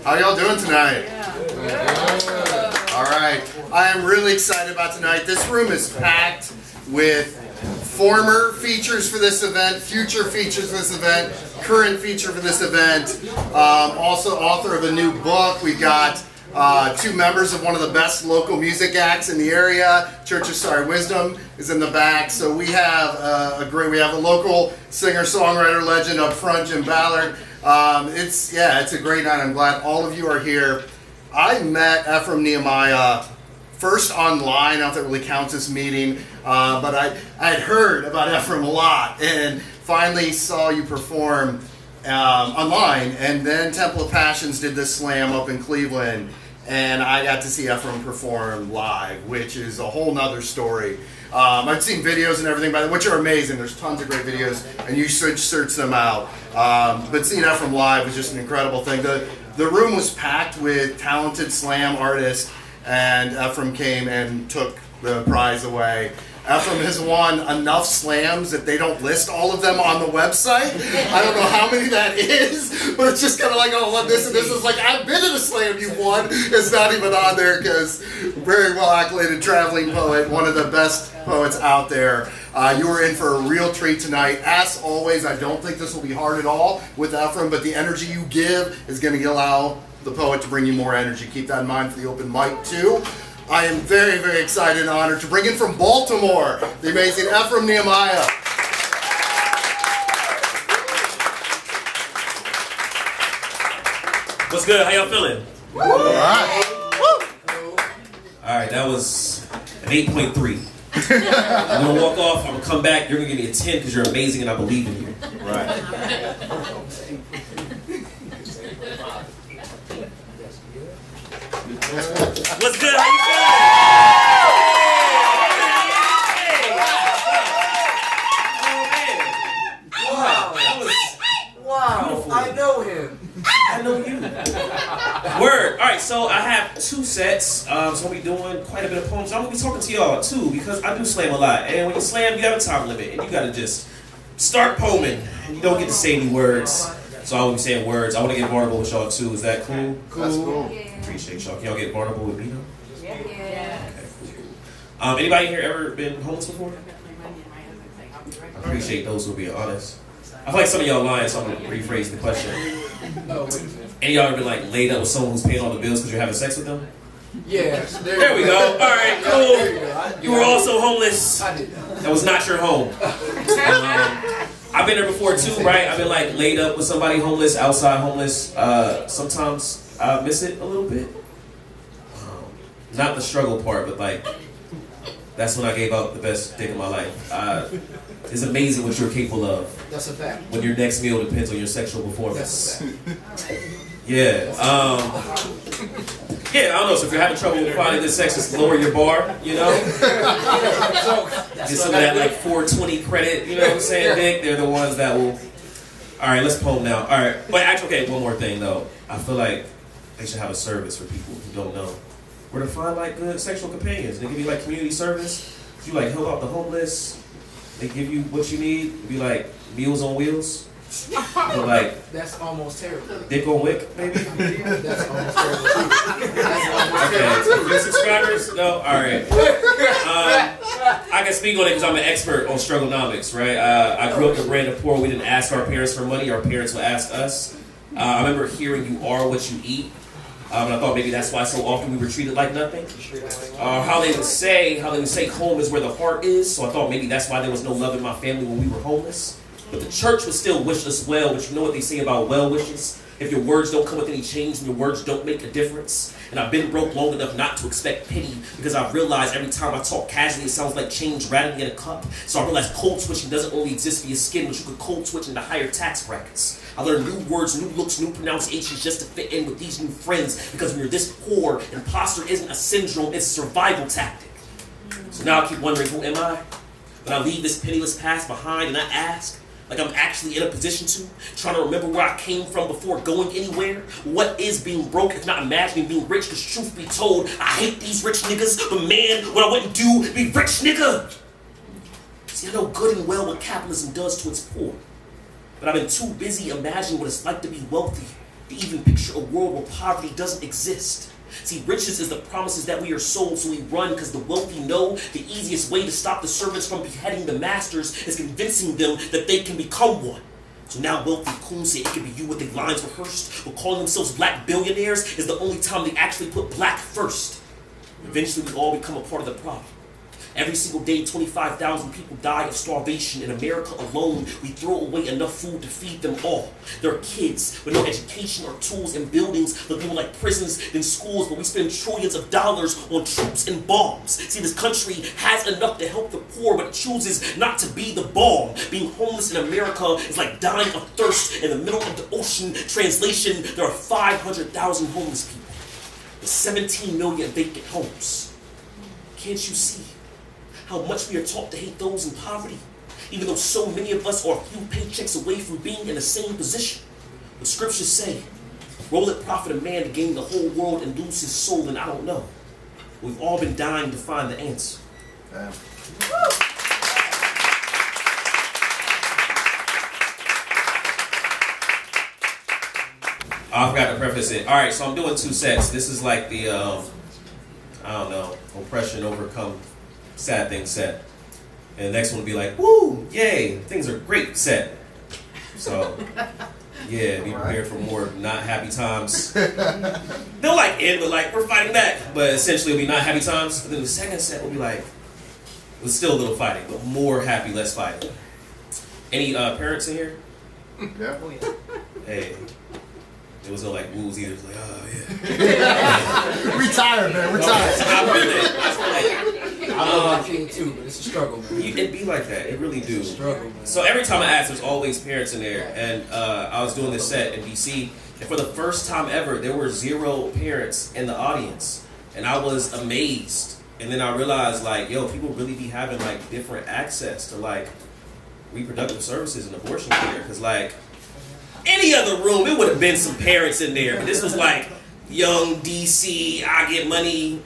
How y'all doing tonight? All right. I am really excited about tonight. This room is packed with former features for this event, future features for this event, current feature for this event. Also author of a new book. We've got two members of one of the best local music acts in the area. Church of Sorry Wisdom is in the back. So we have we have a local singer-songwriter legend up front, Jim Ballard. It's a great night. I'm glad all of you are here. I met Ephraim Nehemiah first online. I don't know if that really counts as meeting, but I had heard about Ephraim a lot and finally saw you perform online. And then Temple of Passions did this slam up in Cleveland, and I got to see Ephraim perform live, which is a whole nother story. I've seen videos and everything, which are amazing. There's tons of great videos, and you should search them out. But seeing Ephraim live was just an incredible thing. The room was packed with talented slam artists, and Ephraim came and took the prize away. Ephraim has won enough slams that they don't list all of them on the website. I don't know how many that is, but it's just kind of like, oh, this and this is like, I've been in a slam you won. It's not even on there because very well accoladed traveling poet, one of the best poets out there. You were in for a real treat tonight. As always, I don't think this will be hard at all with Ephraim, but the energy you give is going to allow the poet to bring you more energy. Keep that in mind for the open mic too. I am very, very excited and honored to bring in from Baltimore, the amazing Ephraim Nehemiah. What's good? How y'all feeling? All right. All right, that was an 8.3. I'm going to walk off, I'm going to come back, you're going to give me a 10 because you're amazing and I believe in you. Right. What's good? How you feeling? Wow, I know him. I know you. Word. All right, so I have two sets. So I'll be doing quite a bit of poems. I'm going to be talking to y'all too because I do slam a lot. And when you slam, you have a time limit. And you got to just start poeming. And you don't get to say any words. So I won't be saying words. I want to get vulnerable with y'all too. Is that cool? That's cool. Appreciate y'all. Can y'all get vulnerable with me though? Yeah. Okay, cool. Anybody here ever been homeless before? I appreciate those who are being honest. I feel like some of y'all lying, so I'm going to rephrase the question. Any of y'all ever been like laid up with someone who's paying all the bills because you're having sex with them? Yes. There we go. All right, cool. You were also homeless. I did. That was not your home. I've been there before too, right? I've been like laid up with somebody homeless, outside homeless. Sometimes I miss it a little bit. Not the struggle part, but like that's when I gave out the best dick of my life. It's amazing what you're capable of. That's a fact. When your next meal depends on your sexual performance. That's a fact. Yeah. Yeah, I don't know. So if you're having trouble finding good sex, just lower your bar, you know? Get some of that like 420 credit, you know what I'm saying, Dick? They're the ones that will... All right, let's poem now. All right. But actually, okay, one more thing, though. I feel like they should have a service for people who don't know where to find like good sexual companions. They give you like community service. You like help out the homeless. They give you what you need. It'd be like Meals on Wheels. But like That's almost terrible. Dick on Wick, maybe? That's almost terrible. Okay, 3 subscribers? No? Alright. I can speak on it because I'm an expert on strugglenomics, right? I grew up in Brandon poor. We didn't ask our parents for money. Our parents would ask us. I remember hearing you are what you eat. And I thought maybe that's why so often we were treated like nothing. How they would say home is where the heart is. So I thought maybe that's why there was no love in my family when we were homeless. But the church would still wish us well. But you know what they say about well wishes? If your words don't come with any change and your words don't make a difference. And I've been broke long enough not to expect pity because I've realized every time I talk casually it sounds like change rattling in a cup. So I realized code switching doesn't only exist for your skin, but you could code switch into higher tax brackets. I learned new words, new looks, new pronunciations just to fit in with these new friends because when you're this poor, imposter isn't a syndrome, it's a survival tactic. So now I keep wondering, who am I? When I leave this penniless past behind and I ask, like I'm actually in a position to, trying to remember where I came from before going anywhere. What is being broke if not imagining being rich? Because truth be told, I hate these rich niggas, but man, what I wouldn't do, be rich nigga. See, I know good and well what capitalism does to its poor, but I've been too busy imagining what it's like to be wealthy. to even picture a world where poverty doesn't exist. See, riches is the promises that we are sold, so we run because the wealthy know the easiest way to stop the servants from beheading the masters is convincing them that they can become one. So now wealthy coons say it can be you with their lines rehearsed, but calling themselves black billionaires is the only time they actually put black first. Eventually we all become a part of the problem. Every single day, 25,000 people die of starvation in America alone. We throw away enough food to feed them all. There are kids with no education or tools and buildings look more like prisons than schools, but we spend trillions of dollars on troops and bombs. See, this country has enough to help the poor, but it chooses not to be the bomb. Being homeless in America is like dying of thirst in the middle of the ocean. Translation, there are 500,000 homeless people with 17 million vacant homes. Can't you see how much we are taught to hate those in poverty, even though so many of us are a few paychecks away from being in the same position? The scriptures say, will it profit a man to gain the whole world and lose his soul? And I don't know. We've all been dying to find the answer. Yeah. I forgot to preface it. All right, so I'm doing 2 sets. This is like the, I don't know, oppression overcome sad thing set. And the next one will be like, woo, yay, things are great set. So, yeah, be prepared for more not happy times. They'll like end with like, we're fighting back. But essentially it'll be not happy times. And then the second set will be like, it's still a little fighting, but more happy, less fighting. Any parents in here? Yeah. Hey. There was no like rules either. It's like, oh yeah. We're tired, man. We're tired. I've been there. I love my kid too, but it's a struggle, man. It'd be like that. It really do. It's a struggle, man. So every time I ask, there's always parents in there. And I was doing this set in DC, and for the first time ever, there were 0 parents in the audience, and I was amazed. And then I realized, like, yo, people really be having like different access to like reproductive services and abortion care, because like, any other room, it would have been some parents in there. But this was like, young DC, I get money.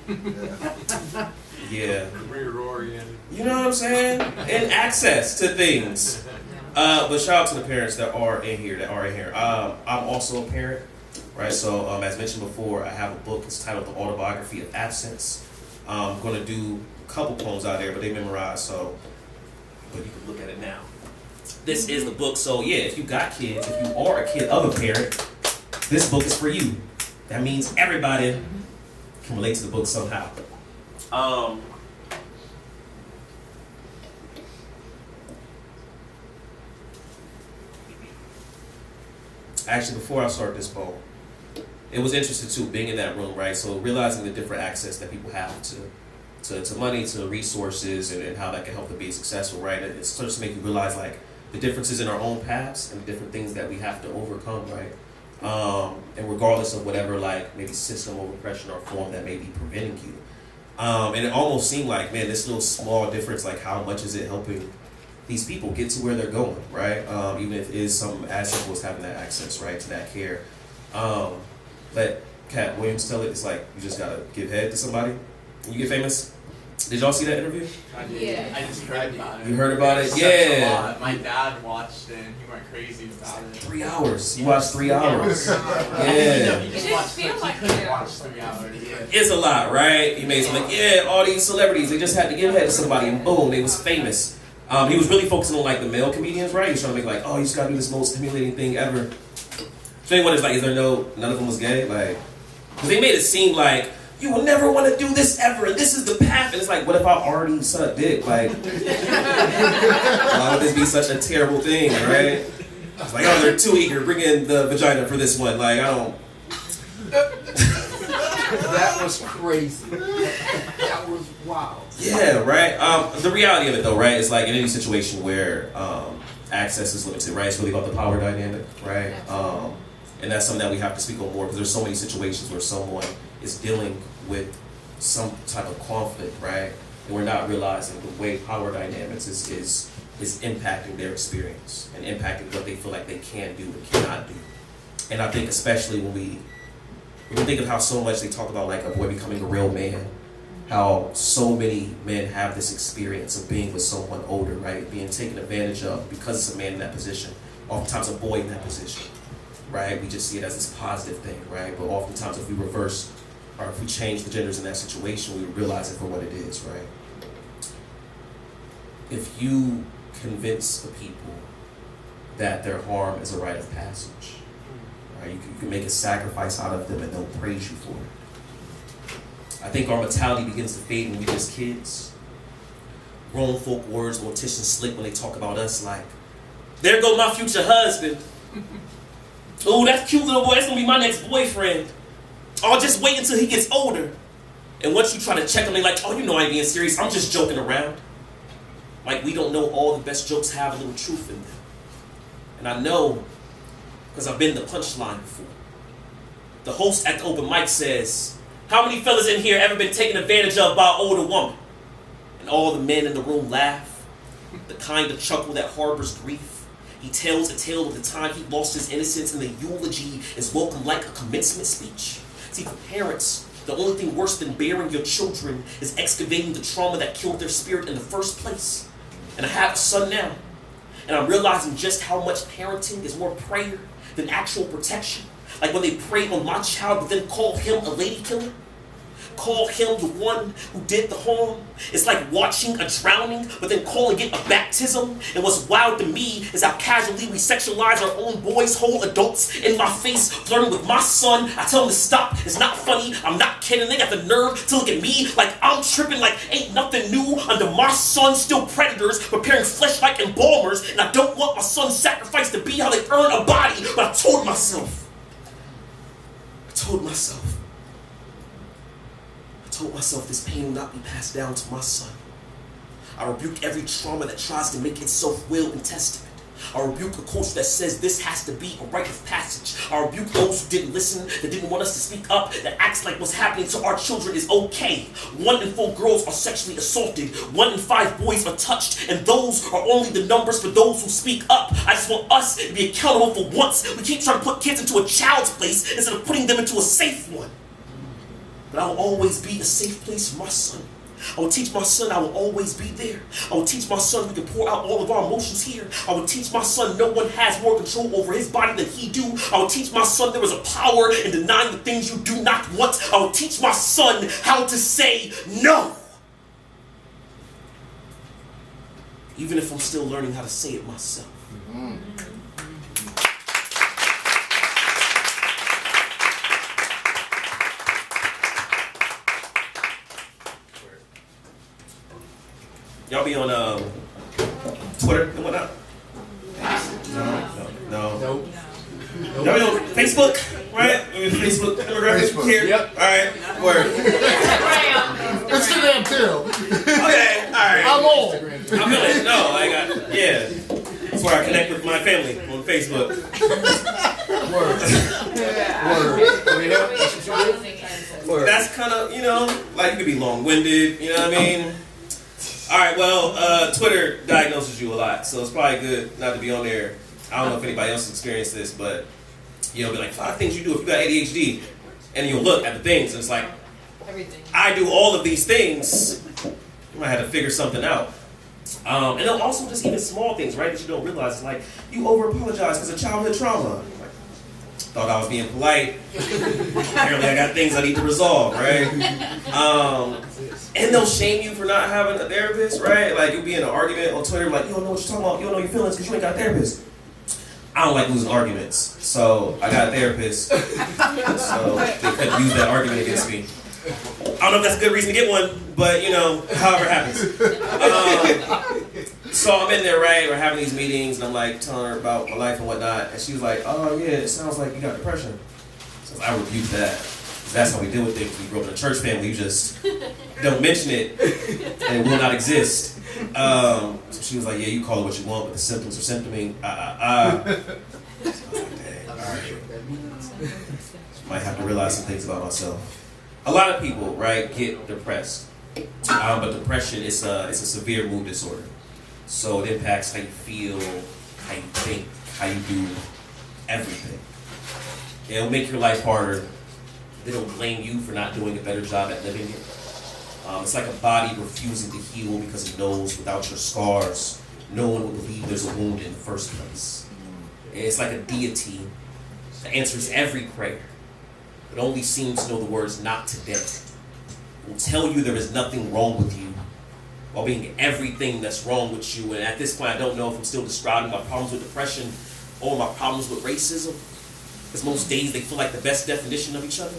Yeah. You know what I'm saying? And access to things. But shout out to the parents that are in here, I'm also a parent, right? So as mentioned before, I have a book. It's titled The Autobiography of Absence. I'm going to do a couple poems out there, but they memorized, so but you can look at it now. This is the book, so yeah, if you got kids, if you are a kid of a parent, this book is for you. That means everybody can relate to the book somehow. Actually, before I start this poem, it was interesting too, being in that room, right? So realizing the different access that people have to money, to resources, and how that can help them be successful, right? It starts to make you realize like the differences in our own paths and the different things that we have to overcome, right? And regardless of whatever, like, maybe system of oppression or form that may be preventing you. And it almost seemed like, man, this little small difference, like how much is it helping these people get to where they're going, right? Even if it is some as simple as having that access, right, to that care. Let Cat Williams tell it, it's like, you just gotta give head to somebody when you get famous. Did y'all see that interview? I did. Yeah. I just heard about it. You heard about it? Such Yeah. a lot. My dad watched it and he went crazy about it. 3 hours. You watched 3 hours. Yeah. Yeah. He just It watched didn't feel like he couldn't 3 watch hours. 3 hours. Yeah. It's a lot, right? He made some like, yeah, all these celebrities, they just had to give head to somebody and boom, they was famous. He was really focusing on like the male comedians, right? He was trying to make like, oh, you just gotta do this most stimulating thing ever. So anyone is like, none of them was gay? Like, because they made it seem like, you will never want to do this ever, and this is the path. And it's like, what if I already suck dick? Like, why would this be such a terrible thing, right? It's like, oh, they're too eager. Bring in the vagina for this one. Like, I don't. That was crazy. That was wild. Yeah, right. The reality of it, though, right, is like in any situation where access is limited, right? It's really about the power dynamic, right? And that's something that we have to speak on more because there's so many situations where someone is dealing with some type of conflict, right? And we're not realizing the way power dynamics is impacting their experience and impacting what they feel like they can do and cannot do. And I think especially when we think of how so much they talk about like a boy becoming a real man, how so many men have this experience of being with someone older, right? Being taken advantage of because it's a man in that position, oftentimes a boy in that position. right? We just see it as this positive thing, right? But oftentimes if we reverse, or if we change the genders in that situation, we realize it for what it is, right? If you convince the people that their harm is a rite of passage, right? You can make a sacrifice out of them and they'll praise you for it. I think our mentality begins to fade when we're just kids. Grown folk words, morticians slick when they talk about us like, there go my future husband. Oh, that cute little boy, that's gonna be my next boyfriend. Oh, just wait until he gets older. And once you try to check them, they're like, oh, you know I ain't being serious, I'm just joking around. Like we don't know all the best jokes have a little truth in them. And I know, because I've been the punchline before. The host at the open mic says, how many fellas in here ever been taken advantage of by an older woman? And all the men in the room laugh, the kind of chuckle that harbors grief. He tells a tale of the time he lost his innocence, and the eulogy is welcomed like a commencement speech. See, for parents, the only thing worse than bearing your children is excavating the trauma that killed their spirit in the first place. And I have a son now, and I'm realizing just how much parenting is more prayer than actual protection. Like when they pray on my child, but then call him a lady killer. Call him the one who did the harm. It's like watching a drowning, but then calling it a baptism. And what's wild to me is how casually we sexualize our own boys, whole adults in my face, flirting with my son. I tell him to stop. It's not funny. I'm not kidding. They got the nerve to look at me like I'm tripping, like ain't nothing new under my son. Still predators preparing flesh like embalmers. And I don't want my son's sacrifice to be how they earn a body. But I told myself this pain will not be passed down to my son. I rebuke every trauma that tries to make itself will and testament. I rebuke a culture that says this has to be a rite of passage. I rebuke those who didn't listen, that didn't want us to speak up, that acts like what's happening to our children is okay. 1 in 4 girls are sexually assaulted. 1 in 5 boys are touched. And those are only the numbers for those who speak up. I just want us to be accountable for once. We keep trying to put kids into a child's place instead of putting them into a safe one. But I will always be a safe place for my son. I will teach my son I will always be there. I will teach my son we can pour out all of our emotions here. I will teach my son no one has more control over his body than he do. I will teach my son there is a power in denying the things you do not want. I will teach my son how to say no. Even if I'm still learning how to say it myself. Mm-hmm. Y'all be on Twitter and whatnot? No. Nope. Y'all be on Facebook, right? Facebook demographic here? Yep. Alright, word. Instagram too. Okay, alright. I'm old. I'm really, no, I got, yeah. That's where I connect with my family, on Facebook. Word. That's kind of, you know, like you could be long-winded, you know what I mean? Alright, well, Twitter diagnoses you a lot, so it's probably good not to be on there. I don't know if anybody else has experienced this, but you'll be like, 5 things you do if you got ADHD. And you'll look at the things, and it's like, everything. I do all of these things. You might have to figure something out. And then also just even small things, right, that you don't realize. It's like, you over-apologize because of childhood trauma. Like, thought I was being polite. Apparently I got things I need to resolve, right? And they'll shame you for not having a therapist, right? Like, you'll be in an argument on Twitter, like, you don't know what you're talking about, you don't know your feelings because you ain't got a therapist. I don't like losing arguments, so I got a therapist, so they couldn't use that argument against me. I don't know if that's a good reason to get one, but, you know, however it happens. So I'm in there, right, we're having these meetings, and I'm, like, telling her about my life and whatnot, and she was like, oh, yeah, it sounds like you got depression. So I rebuked that. That's how we deal with things. We grew up in a church family. You just don't mention it, and it will not exist. So she was like, "Yeah, you call it what you want, but the symptoms are symptoming." So I was like, "Dang, all right." Might have to realize some things about myself. A lot of people, right, get depressed, but depression is a severe mood disorder. So it impacts how you feel, how you think, how you do everything. It'll make your life harder. They don't blame you for not doing a better job at living it. It's like a body refusing to heal because it knows without your scars, no one will believe there's a wound in the first place. And it's like a deity that answers every prayer, but only seems to know the words not today. It will tell you there is nothing wrong with you, while being everything that's wrong with you. And at this point, I don't know if I'm still describing my problems with depression or my problems with racism, because most days they feel like the best definition of each other,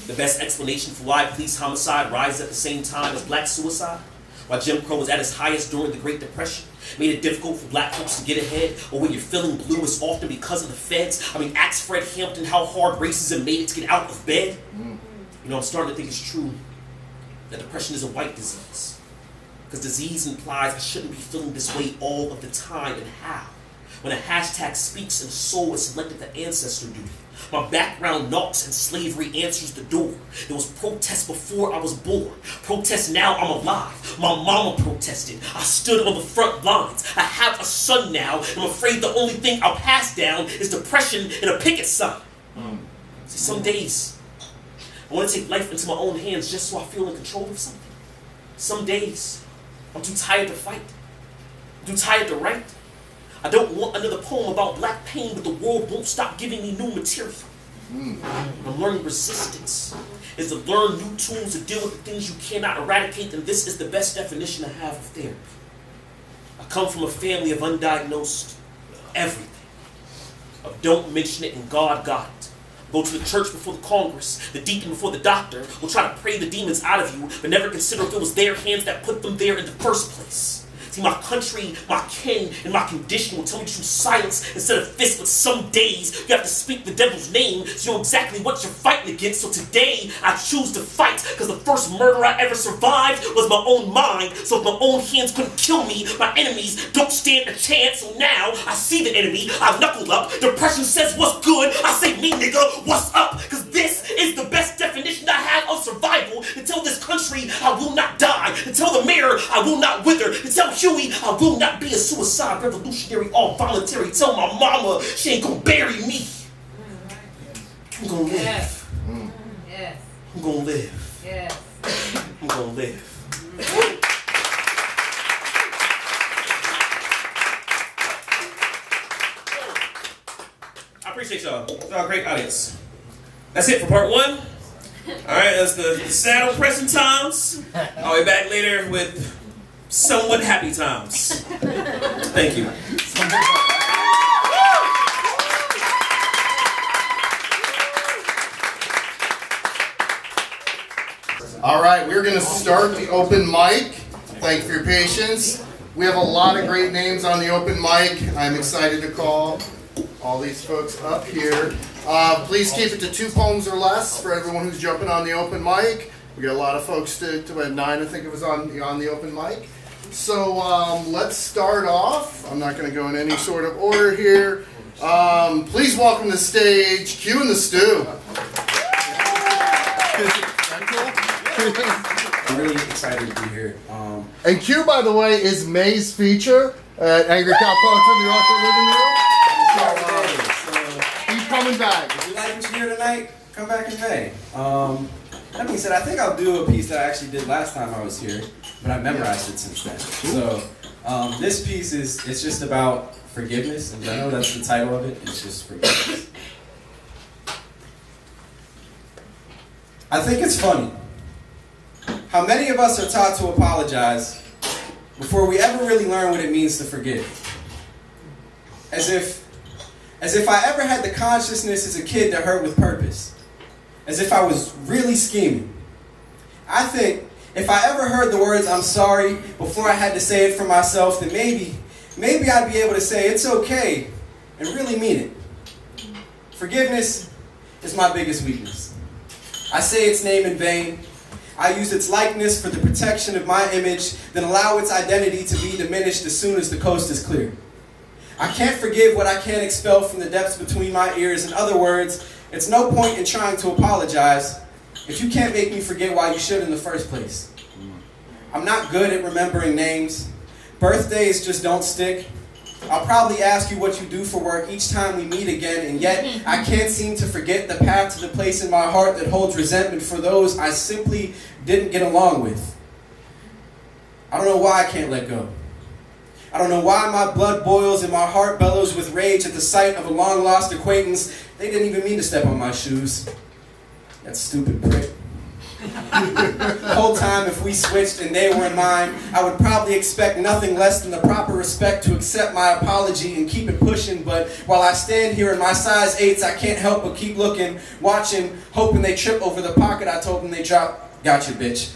the best explanation for why police homicide rises at the same time as black suicide, while Jim Crow was at its highest during the Great Depression, made it difficult for black folks to get ahead, or when you're feeling blue, it's often because of the feds. I mean, ask Fred Hampton how hard racism made it to get out of bed. You know, I'm starting to think it's true that depression is a white disease, because disease implies I shouldn't be feeling this way all of the time. And how? When a hashtag speaks and a soul is selected for ancestor duty. My background knocks and slavery answers the door. There was protest before I was born. Protest now I'm alive. My mama protested. I stood on the front lines. I have a son now, and I'm afraid the only thing I'll pass down is depression and a picket sign. See, some days I want to take life into my own hands just so I feel in control of something. Some days I'm too tired to fight. I'm too tired to write. I don't want another poem about black pain, but the world won't stop giving me new material. I'm learning resistance is to learn new tools to deal with the things you cannot eradicate, and this is the best definition I have of therapy. I come from a family of undiagnosed everything. Of don't mention it and God got it. Go to the church before the Congress, the deacon before the doctor, will try to pray the demons out of you, but never consider if it was their hands that put them there in the first place. See, my country, my kin, and my condition will tell me to choose silence instead of fists, but some days you have to speak the devil's name so you know exactly what you're fighting against. So today, I choose to fight, because the first murder I ever survived was my own mind. So if my own hands couldn't kill me, my enemies don't stand a chance. So now, I see the enemy, I knuckle up, depression says what's good, I say me nigga, what's up? Because this is the best definition I have of survival. To tell this country I will not die, to tell the mayor I will not wither, to tell Huey I will not be a suicide revolutionary, all voluntary. Tell my mama she ain't gonna bury me. I'm gonna live. Yes. Yes. I'm gonna live. Yes. I'm gonna live. I appreciate y'all. Y'all a great audience. That's it for part one. All right, that's the saddle pressing times. I'll be back later with somewhat happy times. Thank you. All right, we're going to start the open mic. Thank you for your patience. We have a lot of great names on the open mic. I'm excited to call all these folks up here. Please keep it to 2 poems or less for everyone who's jumping on the open mic. We got a lot of folks to at 9, I think it was on the open mic. So let's start off. I'm not going to go in any sort of order here. Please welcome to the stage QintheStu. I'm really excited to be here. And Q, by the way, is May's feature at Angry Cow Poets in the Rialto Living Room. So, he's coming back. If you like what you hear tonight, come back in May. That being said, I think I'll do a piece that I actually did last time I was here, but I memorized it since then. So this piece it's just about forgiveness in general. That's the title of it. It's just forgiveness. I think it's funny how many of us are taught to apologize before we ever really learn what it means to forgive. As if I ever had the consciousness as a kid to hurt with purpose. As if I was really scheming. I think if I ever heard the words "I'm sorry" before I had to say it for myself, then maybe I'd be able to say it's okay and really mean it. Forgiveness is my biggest weakness. I say its name in vain. I use its likeness for the protection of my image, then allow its identity to be diminished as soon as the coast is clear. I can't forgive what I can't expel from the depths between my ears. In other words, it's no point in trying to apologize if you can't make me forget why you should in the first place. I'm not good at remembering names. Birthdays just don't stick. I'll probably ask you what you do for work each time we meet again, and yet I can't seem to forget the path to the place in my heart that holds resentment for those I simply didn't get along with. I don't know why I can't let go. I don't know why my blood boils and my heart bellows with rage at the sight of a long-lost acquaintance They didn't even mean to step on my shoes. That stupid prick. The whole time, if we switched and they were in mine, I would probably expect nothing less than the proper respect to accept my apology and keep it pushing. But while I stand here in my size 8s, I can't help but keep looking, watching, hoping they trip over the pocket I told them they dropped. Gotcha, bitch.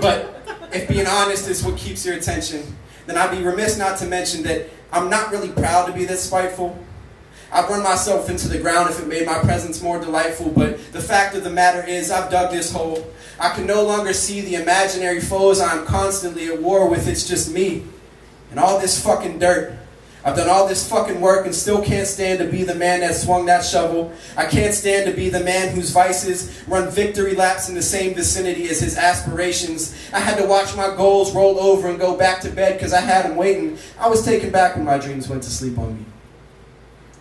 But if being honest is what keeps your attention, then I'd be remiss not to mention that I'm not really proud to be this spiteful. I'd run myself into the ground if it made my presence more delightful, but the fact of the matter is I've dug this hole. I can no longer see the imaginary foes I'm constantly at war with. It's just me and all this fucking dirt. I've done all this fucking work and still can't stand to be the man that swung that shovel. I can't stand to be the man whose vices run victory laps in the same vicinity as his aspirations. I had to watch my goals roll over and go back to bed because I had them waiting. I was taken back when my dreams went to sleep on me.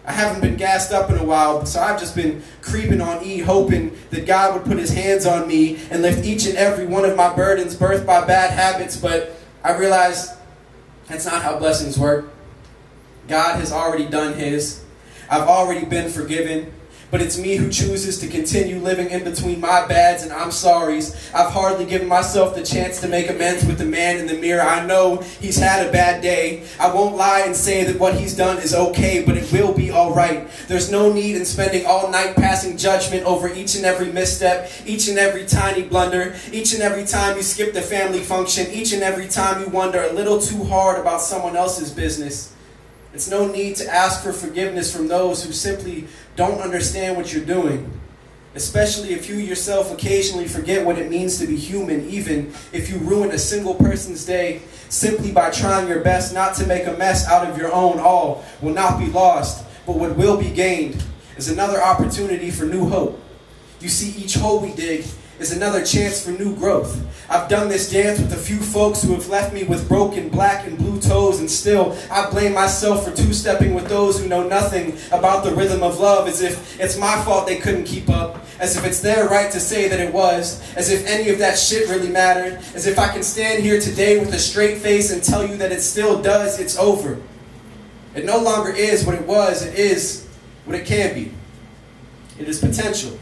I haven't been gassed up in a while, so I've just been creeping on E, hoping that God would put his hands on me and lift each and every one of my burdens birthed by bad habits, but I realized that's not how blessings work. God has already done his. I've already been forgiven, but it's me who chooses to continue living in between my bads and I'm sorries. I've hardly given myself the chance to make amends with the man in the mirror. I know he's had a bad day. I won't lie and say that what he's done is okay, but it will be alright. There's no need in spending all night passing judgment over each and every misstep, each and every tiny blunder, each and every time you skip the family function, each and every time you wonder a little too hard about someone else's business. It's no need to ask for forgiveness from those who simply don't understand what you're doing, especially if you yourself occasionally forget what it means to be human, even if you ruin a single person's day simply by trying your best not to make a mess out of your own. All will not be lost, but what will be gained is another opportunity for new hope. You see, each hole we dig is another chance for new growth. I've done this dance with a few folks who have left me with broken black and blue toes, and still I blame myself for two-stepping with those who know nothing about the rhythm of love, as if it's my fault they couldn't keep up, as if it's their right to say that it was, as if any of that shit really mattered, as if I can stand here today with a straight face and tell you that it still does. It's over. It no longer is what it was. It is what it can be. It is potential.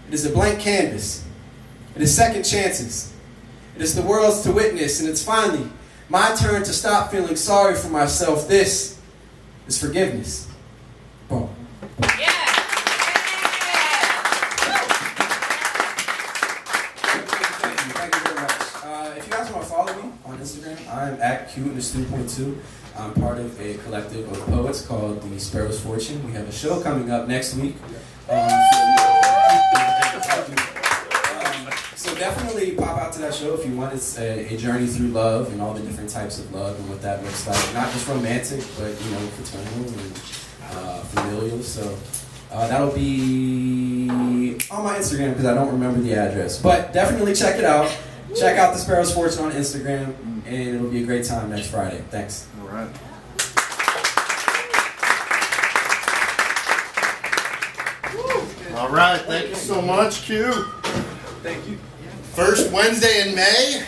It is a blank canvas. It is second chances. It is the world's to witness, and it's finally my turn to stop feeling sorry for myself. This is forgiveness. Boom. Yeah. Thank you very much. If you guys want to follow me on Instagram, I'm at QintheStu.2. I'm part of a collective of poets called the Sparrow's Fortune. We have a show coming up next week. So definitely pop out to that show if you want. It's a journey through love and all the different types of love and what that looks like. Not just romantic, but fraternal and familial. So that'll be on my Instagram because I don't remember the address. But definitely check it out. Check out the Sparrow's Fortune on Instagram, and it'll be a great time next Friday. Thanks. All right. All right, thank you so much, Q. Thank you. First Wednesday in May,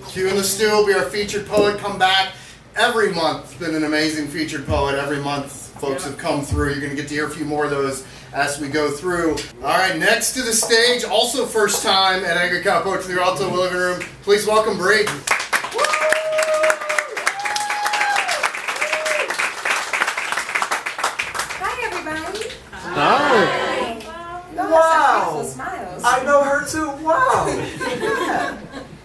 QintheStu will be our featured poet. Come back every month. It's been an amazing featured poet. Every month, folks have come through. You're going to get to hear a few more of those as we go through. All right, next to the stage, also first time at Angry Cow Poetry Rialto living room. Please welcome Bree. Hi, everybody. Hi. Wow. Smiles. I know her too. Wow. Yeah.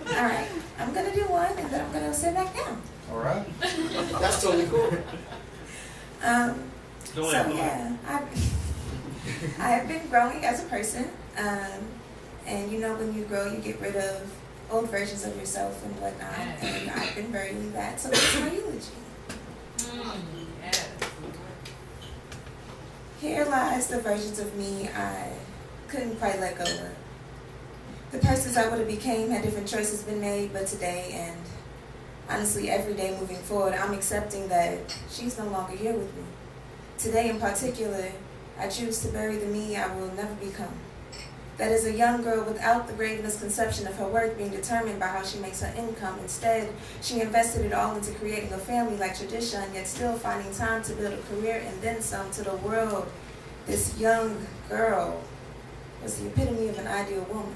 All right. I'm going to do one, and then I'm going to sit back down. All right. That's totally cool. So, yeah, I have been growing as a person. And, when you grow, you get rid of old versions of yourself and whatnot. And I've been burying that. So this is my eulogy. Yes. Here lies the versions of me I couldn't quite let go of. The persons I would have became had different choices been made, but today and honestly every day moving forward, I'm accepting that she's no longer here with me. Today in particular, I choose to bury the me I will never become. That is a young girl without the grave misconception of her worth being determined by how she makes her income. Instead, she invested it all into creating a family like tradition, yet still finding time to build a career and then some to the world This young girl was the epitome of an ideal woman.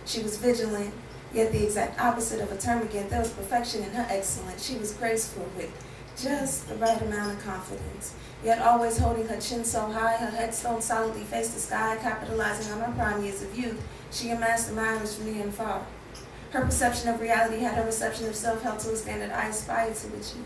She was vigilant, yet the exact opposite of a termagant. There was perfection in her excellence. She was graceful with just the right amount of confidence, yet always holding her chin so high, her headstone solidly faced the sky, capitalizing on her prime years of youth. She amassed admirers from near and far. Her perception of reality had her reception of self held to a standard I aspired to achieve.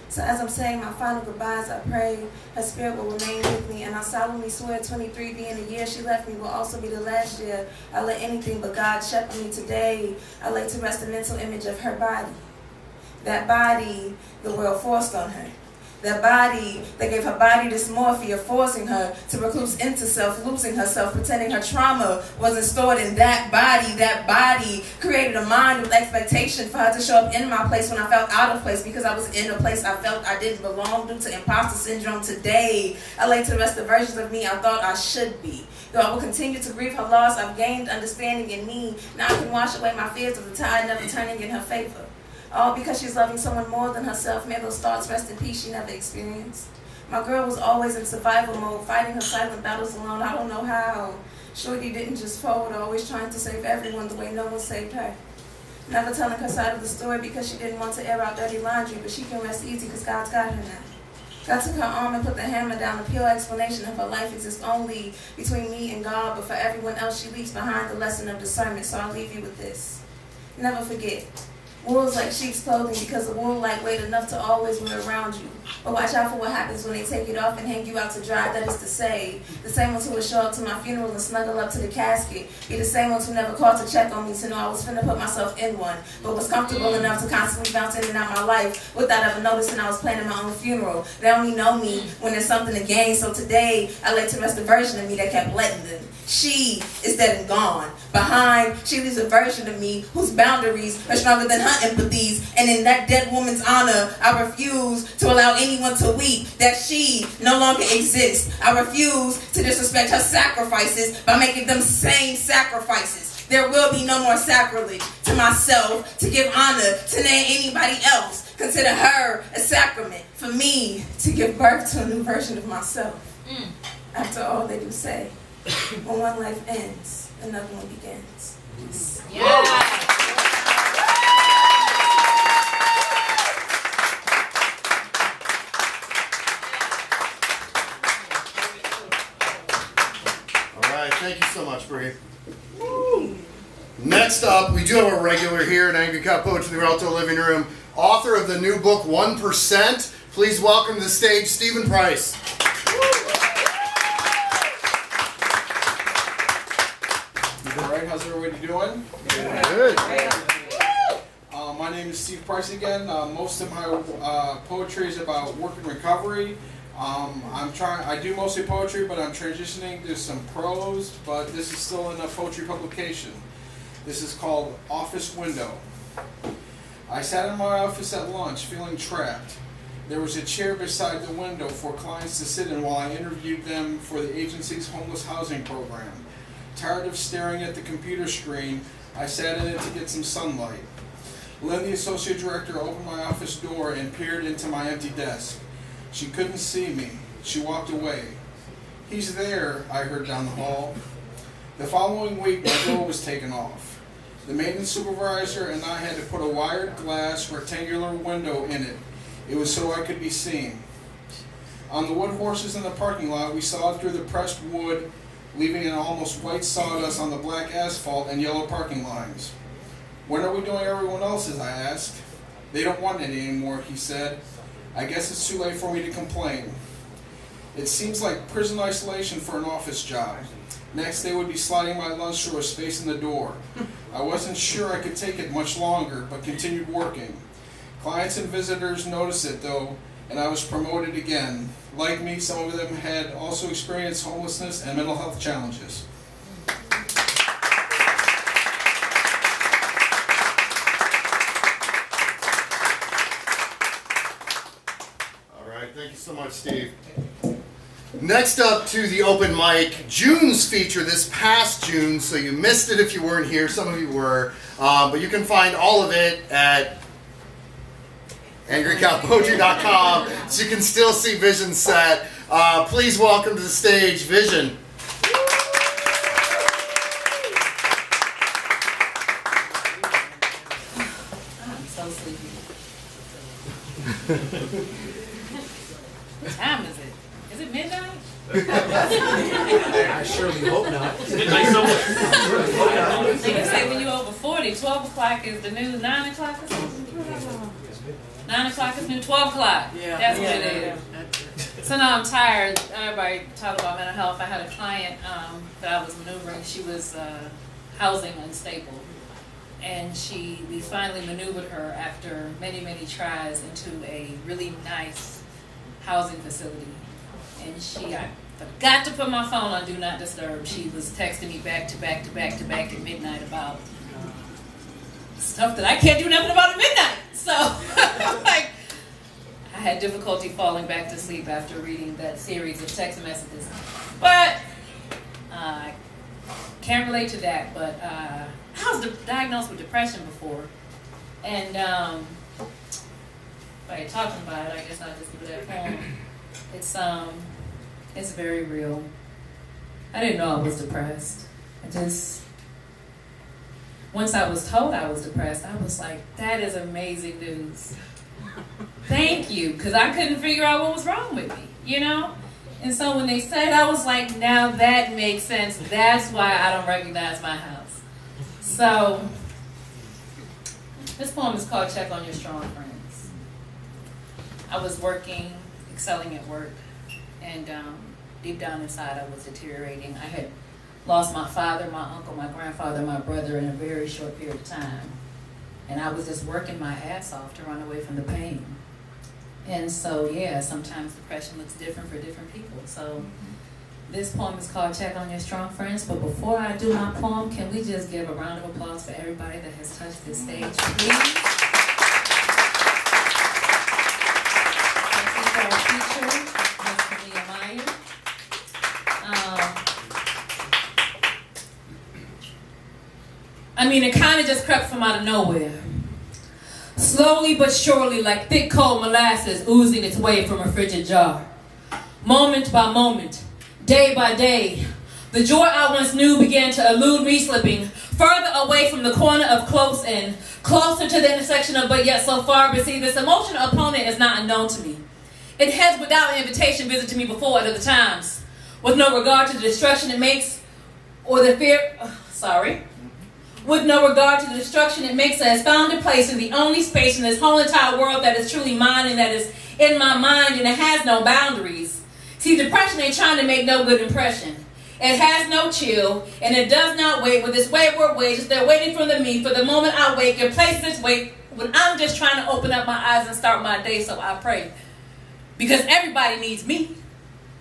So as I'm saying my final goodbyes, I pray her spirit will remain with me, and I solemnly swear 23 being the year she left me will also be the last year I let anything but God shepherd me. Today, I lay to rest a mental image of her body. That body the world forced on her. That body that gave her body dysmorphia, forcing her to recluse into self, losing herself, pretending her trauma wasn't stored in that body. That body created a mind with expectation for her to show up in my place when I felt out of place, because I was in a place I felt I didn't belong due to imposter syndrome. Today, I lay to rest the versions of me I thought I should be. Though I will continue to grieve her loss, I've gained understanding in me. Now I can wash away my fears of the tide never turning in her favor. All because she's loving someone more than herself. May those thoughts rest in peace she never experienced. My girl was always in survival mode, fighting her silent battles alone. I don't know how. Shorty didn't just fold, always trying to save everyone the way no one saved her. Never telling her side of the story because she didn't want to air out dirty laundry, but she can rest easy because God's got her now. God took her arm and put the hammer down. The pure explanation of her life exists only between me and God, but for everyone else she leaves behind the lesson of discernment. So I'll leave you with this. Never forget. Wool's like sheep's clothing because the wool lightweight enough to always wear around you. But watch out for what happens when they take it off and hang you out to dry. That is to say, the same ones who would show up to my funeral and snuggle up to the casket be the same ones who never called to check on me to know I was finna put myself in one, but was comfortable enough to constantly bounce in and out my life without ever noticing I was planning my own funeral. They only know me when there's something to gain, so today I let to rest the version of me that kept letting them. She is dead and gone. Behind, she leaves a version of me whose boundaries are stronger than her empathies. And in that dead woman's honor, I refuse to allow anyone to weep that she no longer exists. I refuse to disrespect her sacrifices by making them same sacrifices. There will be no more sacrilege to myself to give honor to anybody else. Consider her a sacrament for me to give birth to a new version of myself. After all they do say, when one life ends, another one begins. Yeah. All right, thank you so much, Bree. Next up, we do have a regular here at Angry Cat Poetry in the Rialto Living Room, author of the new book 1%. Please welcome to the stage Stephen Pryce. Alright, how's everybody doing? Good. My name is Steve Pryce again. Most of my poetry is about work and recovery. I do mostly poetry, but I'm transitioning to some prose, but this is still in a poetry publication. This is called Office Window. I sat in my office at lunch feeling trapped. There was a chair beside the window for clients to sit in while I interviewed them for the agency's homeless housing program. Tired of staring at the computer screen, I sat in it to get some sunlight. Lynn, the associate director, opened my office door and peered into my empty desk. She couldn't see me. She walked away. "He's there," I heard down the hall. The following week, my door was taken off. The maintenance supervisor and I had to put a wired glass rectangular window in it. It was so I could be seen. On the wood horses in the parking lot, we sawed through the pressed wood, leaving an almost white sawdust on the black asphalt and yellow parking lines. "When are we doing everyone else's?" I asked. "They don't want it anymore," he said. "I guess it's too late for me to complain." It seems like prison isolation for an office job. Next, they would be sliding my lunch through a space in the door. I wasn't sure I could take it much longer, but continued working. Clients and visitors noticed it, though, and I was promoted again. Like me, some of them had also experienced homelessness and mental health challenges. All right, thank you so much, Steve. Next up to the open mic, June's feature this past June, so you missed it if you weren't here. Some of you were, but you can find all of it at angrycowpoetry.com, so you can still see Vision set. Please welcome to the stage, Vision. I'm so sleepy. What time is it? Is it midnight? I surely hope not. Midnight somewhere. They say when you're over 40, 12 o'clock is the new 9 o'clock or something. 9 o'clock is new 12 o'clock. Yeah. That's what it is. So now I'm tired. Everybody talk about mental health. I had a client that I was maneuvering. She was housing unstable. And we finally maneuvered her after many, many tries into a really nice housing facility. And I forgot to put my phone on Do Not Disturb. She was texting me back to back at midnight about stuff that I can't do nothing about at midnight. So, I had difficulty falling back to sleep after reading that series of text messages. But, I can't relate to that. But, I was diagnosed with depression before. And, by talking about it, I guess I'll just do that poem. It's very real. I didn't know I was depressed. Once I was told I was depressed, I was like, that is amazing news. Thank you, because I couldn't figure out what was wrong with me, you know? And so when they said it, I was like, now that makes sense. That's why I don't recognize my house. So, this poem is called Check on Your Strong Friends. I was working, excelling at work, and deep down inside I was deteriorating. I had lost my father, my uncle, my grandfather, my brother in a very short period of time. And I was just working my ass off to run away from the pain. And so, yeah, sometimes depression looks different for different people. So this poem is called Check on Your Strong Friends. But before I do my poem, can we just give a round of applause for everybody that has touched this stage, please? This is our teacher, Ephraim Nehemiah. It kind of just crept from out of nowhere. Slowly but surely, like thick cold molasses oozing its way from a frigid jar. Moment by moment, day by day, the joy I once knew began to elude me, slipping further away from the corner of close and closer to the intersection of but yet so far. But see, this emotional opponent is not unknown to me. It has without invitation visited me before at other times, with no regard to the destruction it makes or the fear, with no regard to the destruction it makes, has found a place in the only space in this whole entire world that is truly mine and that is in my mind, and it has no boundaries. See, depression ain't trying to make no good impression. It has no chill, and it does not wait with its wayward wages. They're waiting for me for the moment I wake and place this weight when I'm just trying to open up my eyes and start my day, so I pray. Because everybody needs me.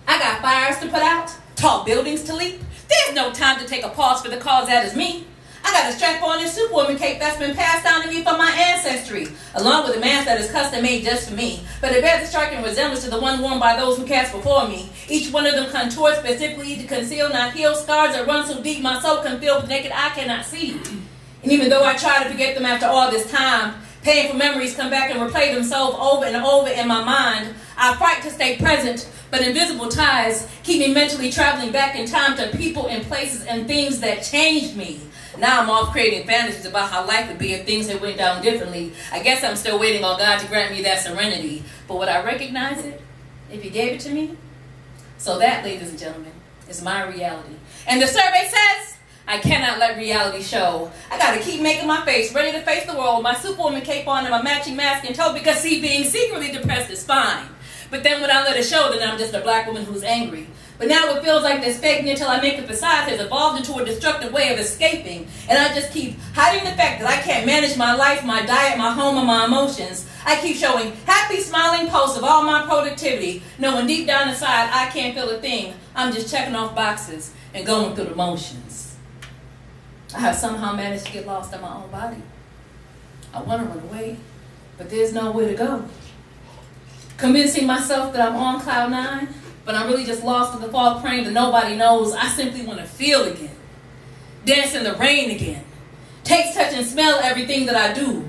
I got fires to put out, tall buildings to leap. There's no time to take a pause for the cause that is me. I got to strap on this Superwoman cape that's been passed down to me from my ancestry, along with a mask that is custom made just for me. But it bears a striking resemblance to the one worn by those who cast before me. Each one of them contoured specifically to conceal, not heal, scars that run so deep my soul can feel with naked eye cannot see. And even though I try to forget them after all this time, painful memories come back and replay themselves over and over in my mind. I fight to stay present, but invisible ties keep me mentally traveling back in time to people and places and things that changed me. Now I'm off creating fantasies about how life would be if things had went down differently. I guess I'm still waiting on God to grant me that serenity. But would I recognize it if He gave it to me? So that, ladies and gentlemen, is my reality. And the survey says I cannot let reality show. I gotta keep making my face ready to face the world with my Superwoman cape on and my matching mask and toe, because see, being secretly depressed is fine. But then when I let it show, then I'm just a black woman who's angry. But now it feels like this fake me until I make a facade has evolved into a destructive way of escaping. And I just keep hiding the fact that I can't manage my life, my diet, my home, and my emotions. I keep showing happy, smiling posts of all my productivity, knowing deep down inside I can't feel a thing. I'm just checking off boxes and going through the motions. I have somehow managed to get lost in my own body. I want to run away, but there's nowhere to go. Convincing myself that I'm on cloud 9, but I'm really just lost in the fog, praying that nobody knows. I simply want to feel again. Dance in the rain again. Taste, touch, and smell everything that I do.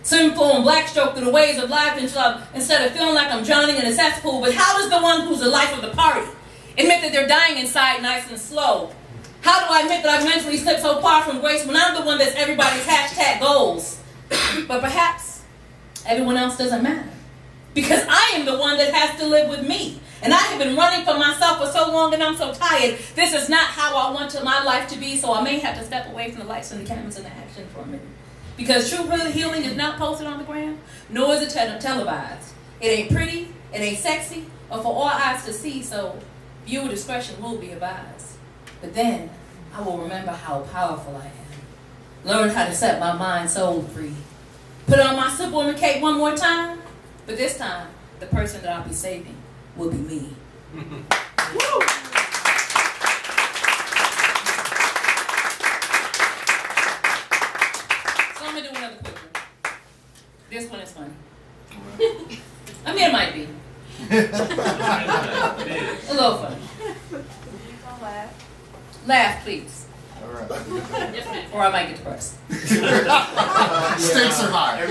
Swim flow and blackstroke through the waves of life instead of feeling like I'm drowning in a cesspool. But how does the one who's the life of the party admit that they're dying inside nice and slow? How do I admit that I've mentally slipped so far from grace when I'm the one that's everybody's hashtag goals? But perhaps everyone else doesn't matter, because I am the one that has to live with me. And I have been running for myself for so long and I'm so tired. This is not how I want my life to be, so I may have to step away from the lights and the cameras and the action for a minute. Because true healing is not posted on the gram, nor is it televised. It ain't pretty, it ain't sexy, or for all eyes to see, so viewer discretion will be advised. But then, I will remember how powerful I am. Learn how to set my mind soul free. Put on my Superwoman cape one more time, but this time, the person that I'll be saving will be me. Woo! So I'm going to do another quick one. This one is funny. I mean, it might be. A little funny. Laugh, please. All right. Or I might get depressed. Stakes are high.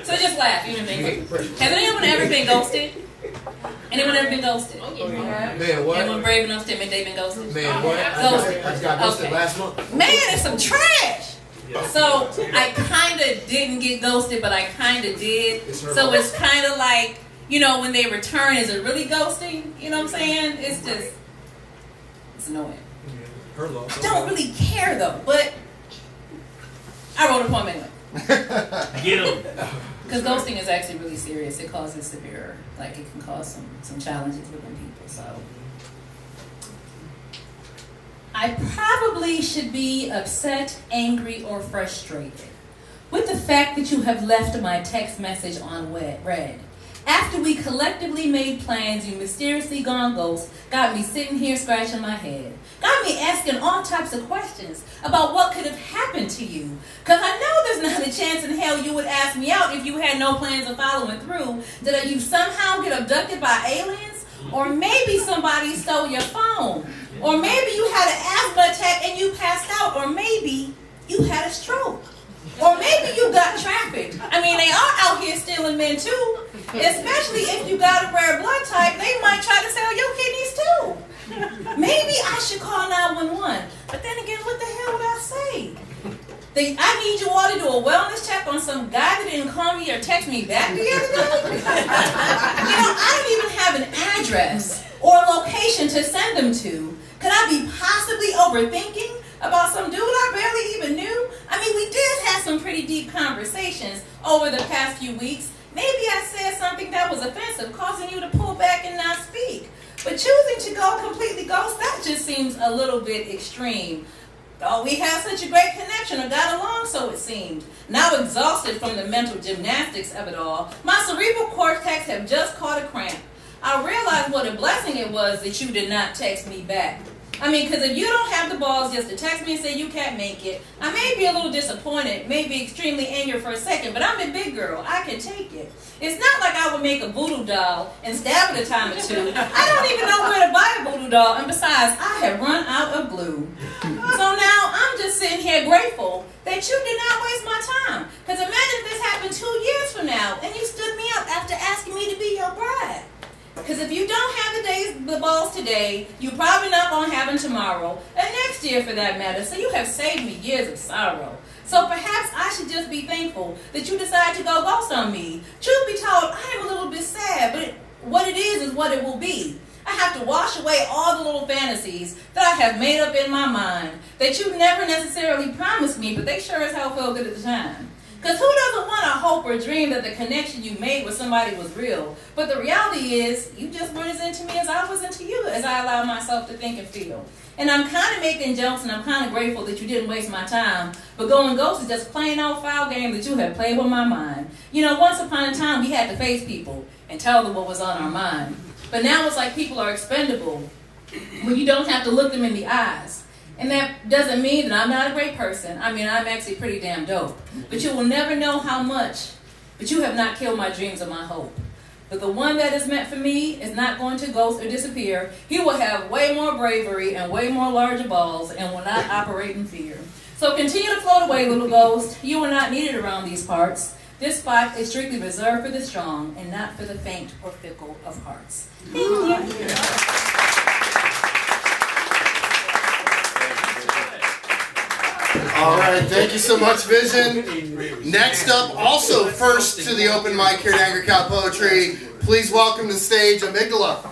So just laugh, you know what I mean? Has anyone ever been ghosted? Anyone ever been ghosted? Man, what? Anyone brave enough to admit they've been ghosted? Man, what? Ghosted. I just got ghosted Okay. last month. Man, it's some trash. So I kind of didn't get ghosted, but I kind of did. So it's kind of like, you know, when they return, is it really ghosting? You know what I'm saying? It's annoying. Her love. I don't really care though, but I wrote a poem anyway. Get him. Because ghosting is actually really serious. It causes severe, like it can cause some challenges within people. So I probably should be upset, angry, or frustrated with the fact that you have left my text message unread. After we collectively made plans, you mysteriously gone ghost, got me sitting here scratching my head. Got me asking all types of questions about what could have happened to you. Because I know there's not a chance in hell you would ask me out if you had no plans of following through. Did you somehow get abducted by aliens? Or maybe somebody stole your phone. Or maybe you had an asthma attack and you passed out. Or maybe you had a stroke. Or maybe you got trafficked. I mean, they are out here stealing men too. Especially if you got a rare blood type, they might try to sell your kidneys too. Maybe I should call 911. But then again, what the hell would I say? I need you all to do a wellness check on some guy that didn't call me or text me back the other day. You know, I don't even have an address or a location to send them to. Could I be possibly overthinking about some dude I barely even knew? I mean, we did have some pretty deep conversations over the past few weeks. Maybe I said something that was offensive, causing you to pull back and not speak. But choosing to go completely ghost, that just seems a little bit extreme. Oh, we had such a great connection or got along, so it seemed. Now exhausted from the mental gymnastics of it all, my cerebral cortex have just caught a cramp. I realized what a blessing it was that you did not text me back. I mean, because if you don't have the balls just to text me and say you can't make it, I may be a little disappointed, maybe extremely angry for a second, but I'm a big girl. I can take it. It's not like I would make a voodoo doll and stab it a time or two. I don't even know where to buy a voodoo doll, and besides, I have run out of glue. So now I'm just sitting here grateful that you did not waste my time. Because imagine if this happened 2 years from now, and you stood me up after asking me to be your bride. Because if you don't have the balls today, you probably not going to have them tomorrow, and next year for that matter. So you have saved me years of sorrow. So perhaps I should just be thankful that you decided to go ghost on me. Truth be told, I am a little bit sad, but what it is what it will be. I have to wash away all the little fantasies that I have made up in my mind that you never necessarily promised me, but they sure as hell felt good at the time. Because who doesn't want to hope or dream that the connection you made with somebody was real? But the reality is, you just weren't as into me as I was into you, as I allowed myself to think and feel. And I'm kind of making jokes, and I'm kind of grateful that you didn't waste my time. But going ghost is just plain old foul game that you have played with my mind. You know, once upon a time, we had to face people and tell them what was on our mind. But now it's like people are expendable when you don't have to look them in the eyes. And that doesn't mean that I'm not a great person. I mean, I'm actually pretty damn dope. But you will never know how much. But you have not killed my dreams or my hope. But the one that is meant for me is not going to ghost or disappear. He will have way more bravery and way more larger balls and will not operate in fear. So continue to float away, little ghost. You are not needed around these parts. This spot is strictly reserved for the strong and not for the faint or fickle of hearts. Thank you. All right, thank you so much, Vision. Next up, also first to the open mic here at Angry Cow Poetry, please welcome to the stage Amygdala.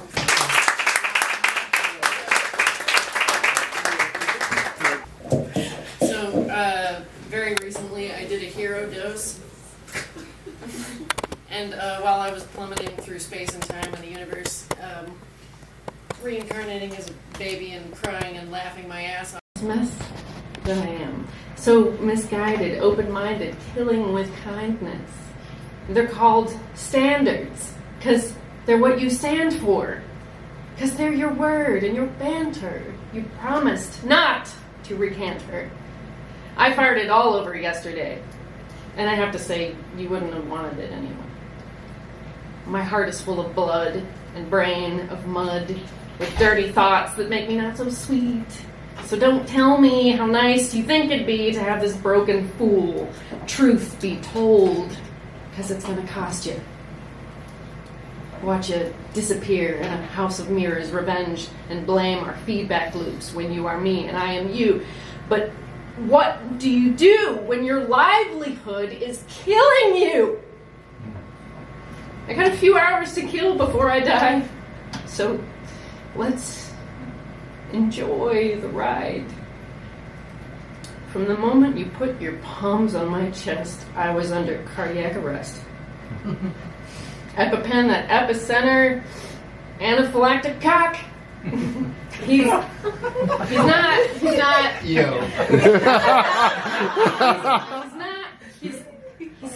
So, very recently I did a hero dose. And while I was plummeting through space and time and the universe, reincarnating as a baby and crying and laughing my ass off. Miss than I am. So misguided, open-minded, killing with kindness. They're called standards because they're what you stand for. Because they're your word and your banter. You promised not to recant her. I fired it all over yesterday. And I have to say, you wouldn't have wanted it anyway. My heart is full of blood and brain of mud with dirty thoughts that make me not so sweet. So don't tell me how nice you think it'd be to have this broken fool truth be told, because it's going to cost you. Watch you disappear in a house of mirrors, revenge and blame are feedback loops when you are me and I am you. But what do you do when your livelihood is killing you? I got a few hours to kill before I die, so let's enjoy the ride. From the moment you put your palms on my chest, I was under cardiac arrest. EpiPen at epicenter, anaphylactic cock. He's not. Yo. He's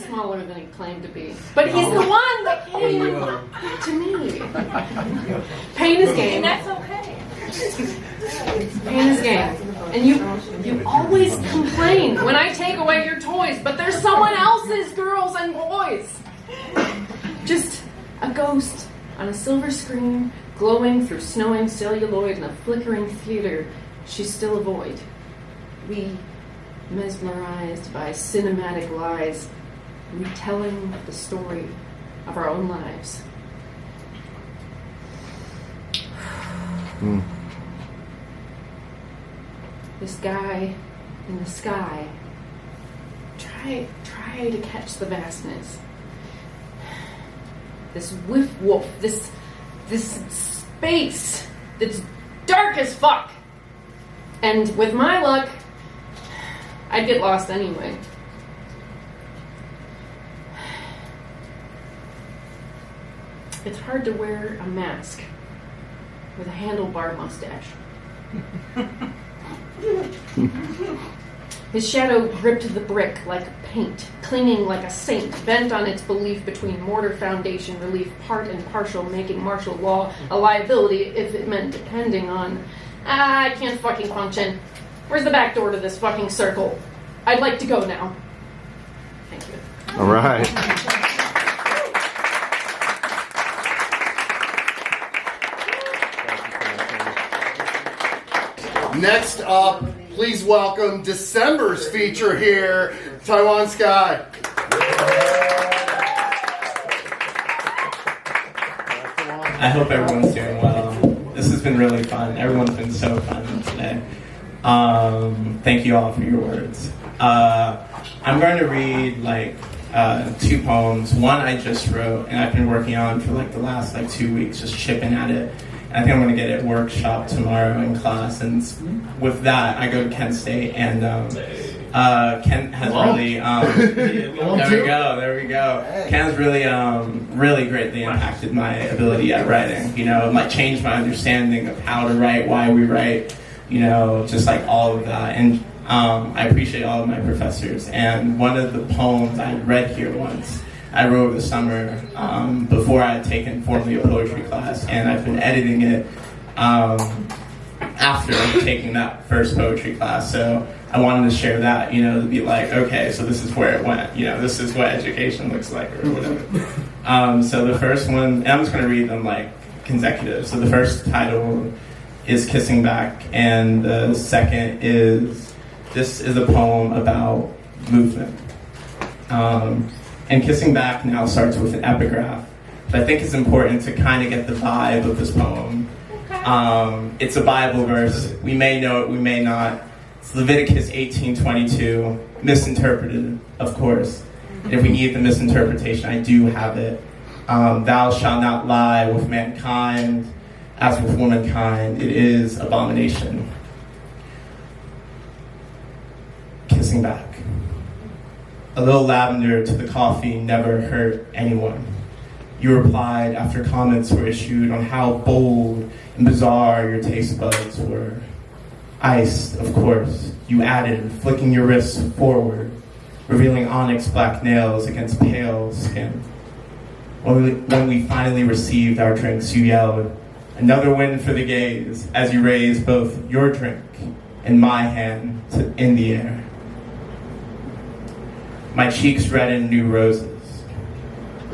smaller than he claimed to be. But he's the one that came to me. Pain is game. That's okay. Pain is game. And you always complain when I take away your toys, but there's someone else's girls and boys. Just a ghost on a silver screen, glowing through snowing celluloid in a flickering theater she's still a void. We, mesmerized by cinematic lies, retelling the story of our own lives. This guy in the sky, try to catch the vastness. This whiff wolf, this space that's dark as fuck. And with my luck, I'd get lost anyway. It's hard to wear a mask with a handlebar mustache. His shadow gripped the brick like paint, clinging like a saint, bent on its belief between mortar foundation relief, part and partial, making martial law a liability if it meant depending on. I can't fucking function. Where's the back door to this fucking circle? I'd like to go now. Thank you. All right. Next up, please welcome December's feature here, TaJuan sKai. I hope everyone's doing well. This has been really fun. Everyone's been so fun today. Thank you all for your words. I'm going to read two poems. One I just wrote and I've been working on for the last 2 weeks, just chipping at it. I think I'm going to get it workshop tomorrow in class, and with that, I go to Kent State, and Kent has really, there we go. Kent has really, really greatly impacted my ability at writing. Changed my understanding of how to write, why we write, just all of that. And I appreciate all of my professors. And one of the poems I read here once, I wrote this summer before I had taken formally a poetry class, and I've been editing it after taking that first poetry class. So I wanted to share that, to be okay, so this is where it went. This is what education looks like, or whatever. So the first one, and I'm just going to read them like consecutive. So the first title is Kissing Back, and the second is, this is a poem about movement. And Kissing Back now starts with an epigraph, but I think it's important to kind of get the vibe of this poem. It's a Bible verse. We may know it, we may not. It's Leviticus 18:22, misinterpreted, of course. And if we need the misinterpretation, I do have it. Thou shalt not lie with mankind as with womankind. It is abomination. Kissing back. A little lavender to the coffee never hurt anyone. You replied after comments were issued on how bold and bizarre your taste buds were. Iced, of course, you added, flicking your wrists forward, revealing onyx black nails against pale skin. When we finally received our drinks, you yelled, "Another win for the gays," as you raised both your drink and my hand in the air. My cheeks reddened new roses,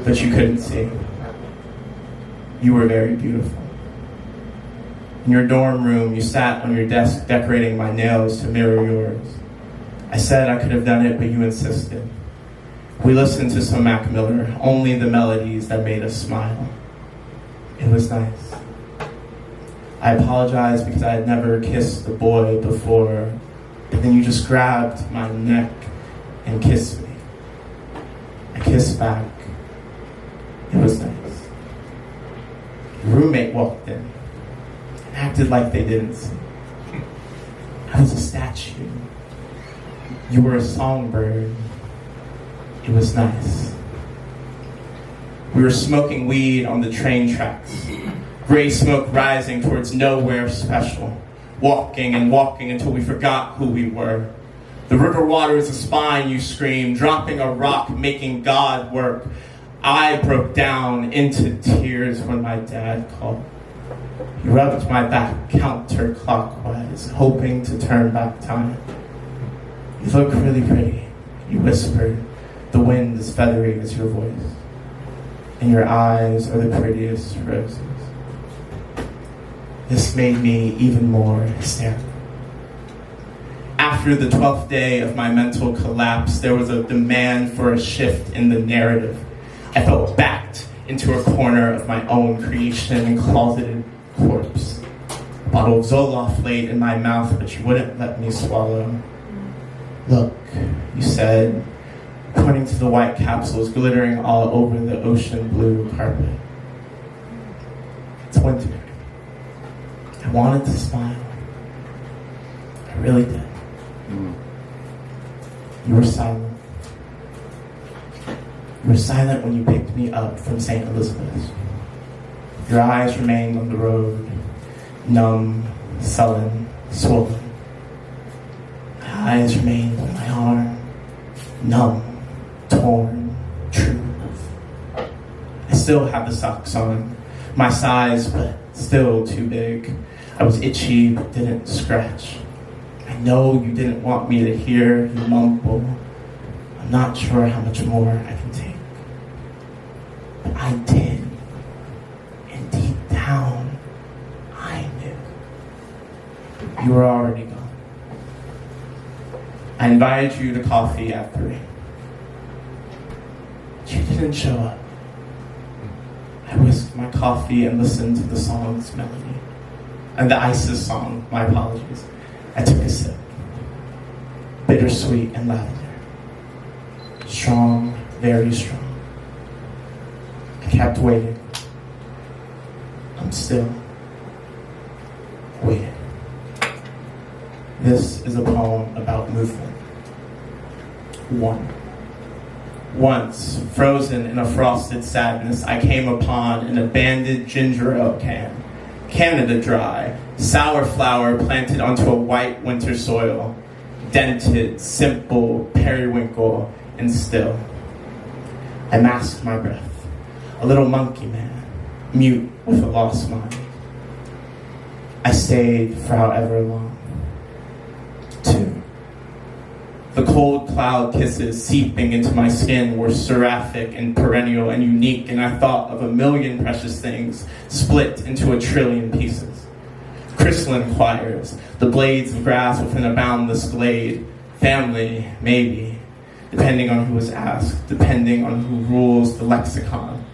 but you couldn't see. You were very beautiful. In your dorm room, you sat on your desk decorating my nails to mirror yours. I said I could have done it, but you insisted. We listened to some Mac Miller, only the melodies that made us smile. It was nice. I apologized because I had never kissed a boy before, but then you just grabbed my neck and kissed me. I kissed back. It was nice. Your roommate walked in and acted like they didn't see. I was a statue. You were a songbird. It was nice. We were smoking weed on the train tracks, gray smoke rising towards nowhere special, walking and walking until we forgot who we were. The river waters a spine, you screamed, dropping a rock, making God work. I broke down into tears when my dad called. He rubbed my back counterclockwise, hoping to turn back time. You look really pretty, you whispered. The wind is feathery as your voice, and your eyes are the prettiest roses. This made me even more hysterical. After the 12th day of my mental collapse, there was a demand for a shift in the narrative. I felt backed into a corner of my own creation and closeted corpse. A bottle of Zoloft laid in my mouth, but you wouldn't let me swallow. Look, you said, pointing to the white capsules glittering all over the ocean blue carpet. It's winter. I wanted to smile. I really did. You were silent. You were silent when you picked me up from St. Elizabeth's. Your eyes remained on the road, numb, sullen, swollen. My eyes remained on my arm, numb, torn, truth. I still have the socks on, my size, but still too big. I was itchy, but didn't scratch. I know you didn't want me to hear you mumble. I'm not sure how much more I can take. But I did. And deep down, I knew. You were already gone. I invited you to coffee at 3. You didn't show up. I whisked my coffee and listened to the song's melody. And the ISIS song, my apologies. I took a sip. Bittersweet and lavender. Strong, very strong. I kept waiting. I'm still waiting. This is a poem about movement. 1. Once, frozen in a frosted sadness, I came upon an abandoned ginger ale can. Canada Dry, sour flower planted onto a white winter soil, dented, simple, periwinkle, and still. I masked my breath, a little monkey man, mute with a lost mind. I stayed for however long. 2. The cold cloud kisses seeping into my skin were seraphic and perennial and unique, and I thought of a million precious things split into a trillion pieces. Crystalline choirs, the blades of grass within a boundless glade, family, maybe, depending on who was asked, depending on who rules the lexicon.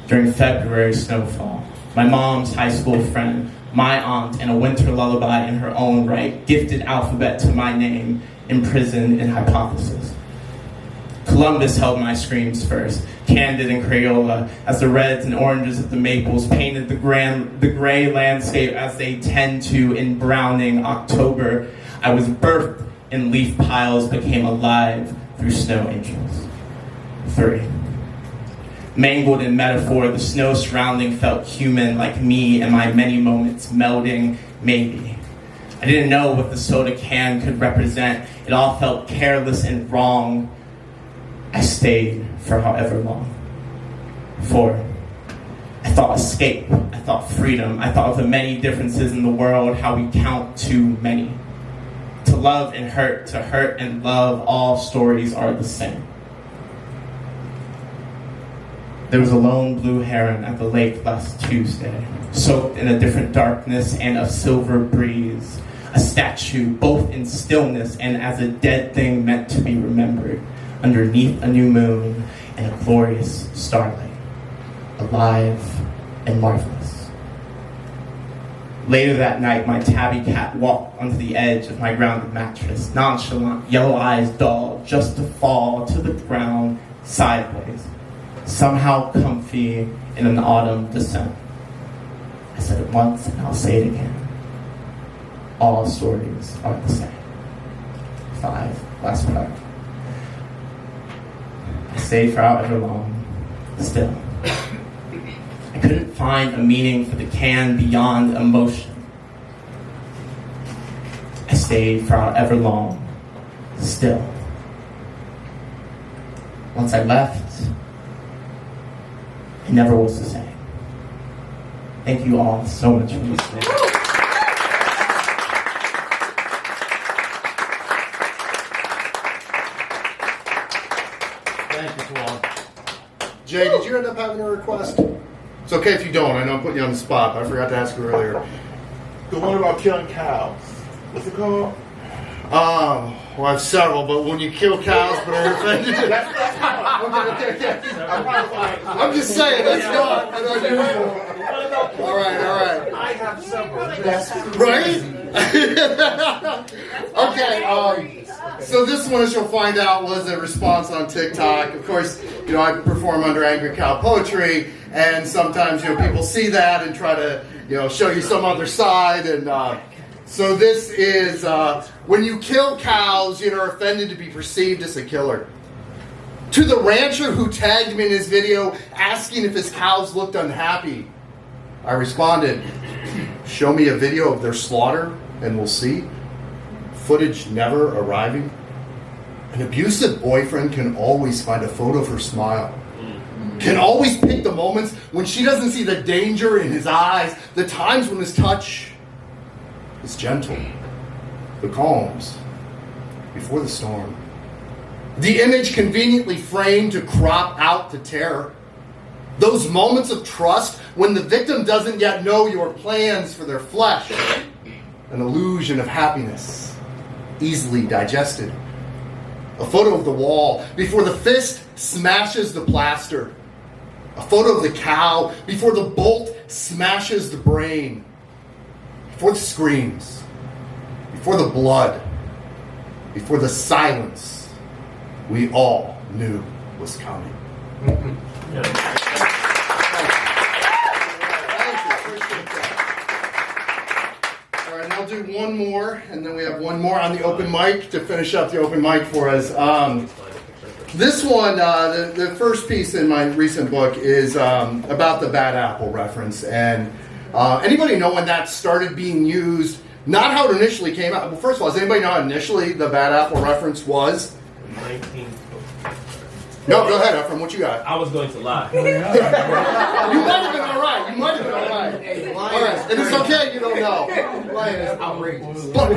During February snowfall, my mom's high school friend, my aunt, and a winter lullaby in her own right, gifted alphabet to my name, imprisoned in hypothesis. Columbus held my screams first, candid and Crayola, as the reds and oranges of the maples painted the gray landscape as they tend to in browning October. I was birthed in leaf piles, became alive through snow angels. 3. Mangled in metaphor, the snow surrounding felt human, like me and my many moments melding, maybe. I didn't know what the soda can could represent. It all felt careless and wrong. I stayed for however long. 4. I thought escape. I thought freedom. I thought of the many differences in the world, how we count too many. To love and hurt, to hurt and love, all stories are the same. There was a lone blue heron at the lake last Tuesday, soaked in a different darkness and a silver breeze. A statue, both in stillness and as a dead thing meant to be remembered, underneath a new moon and a glorious starlight, alive and marvelous. Later that night, my tabby cat walked onto the edge of my grounded mattress, nonchalant, yellow eyes dull, just to fall to the ground sideways, somehow comfy in an autumn descent. I said it once and I'll say it again. All stories are the same. 5, last part. I stayed for however long, still. I couldn't find a meaning for the can beyond emotion. I stayed for however long, still. Once I left, it never was the same. Thank you all so much for listening. Jay, did you end up having a request? It's okay if you don't. I know I'm putting you on the spot, but I forgot to ask you earlier. The one about killing cows. What's it called? Well, I have several, but when you kill cows but are offended... okay. I'm just saying, that's not unusual. All right. I have several. Right? Okay, so this one, as you'll find out, was a response on TikTok. Of course, I perform under Angry Cow Poetry, and sometimes, people see that and try to, show you some other side. And so this is, when you kill cows, you're offended to be perceived as a killer. To the rancher who tagged me in his video asking if his cows looked unhappy, I responded, show me a video of their slaughter and we'll see. Footage never arriving. An abusive boyfriend can always find a photo of her smile. Can always pick the moments when she doesn't see the danger in his eyes, the times when his touch is gentle, the calms before the storm. The image conveniently framed to crop out the terror. Those moments of trust when the victim doesn't yet know your plans for their flesh. An illusion of happiness, easily digested. A photo of the wall before the fist smashes the plaster. A photo of the cow before the bolt smashes the brain. Before the screams. Before the blood. Before the silence we all knew was coming. I'll do one more, and then we have one more on the open mic to finish up the open mic for us. This one, the first piece in my recent book is about the bad apple reference. And anybody know when that started being used? Not how it initially came out. Well, first of all, does anybody know how initially the bad apple reference was? 19. No, go ahead, Ephraim. What you got? I was going to lie. You might have been all right. All right, and it's okay you don't know. Lion is outrageous. But,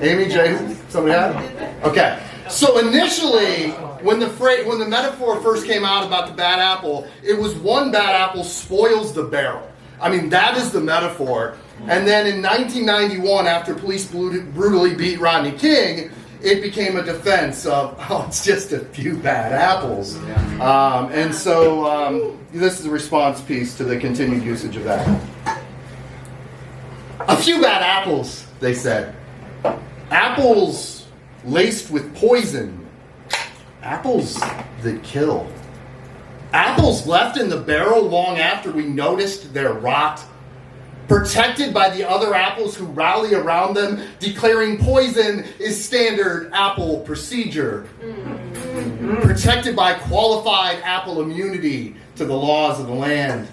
Amy, Jay, somebody had it? Okay. So initially, when the metaphor first came out about the bad apple, it was one bad apple spoils the barrel. I mean, that is the metaphor. And then in 1991, after police brutally beat Rodney King, it became a defense of, oh, it's just a few bad apples. And so this is a response piece to the continued usage of that. A few bad apples, they said. Apples laced with poison. Apples that kill. Apples left in the barrel long after we noticed their rot. Protected by the other apples who rally around them, declaring poison is standard apple procedure. Protected by qualified apple immunity to the laws of the land.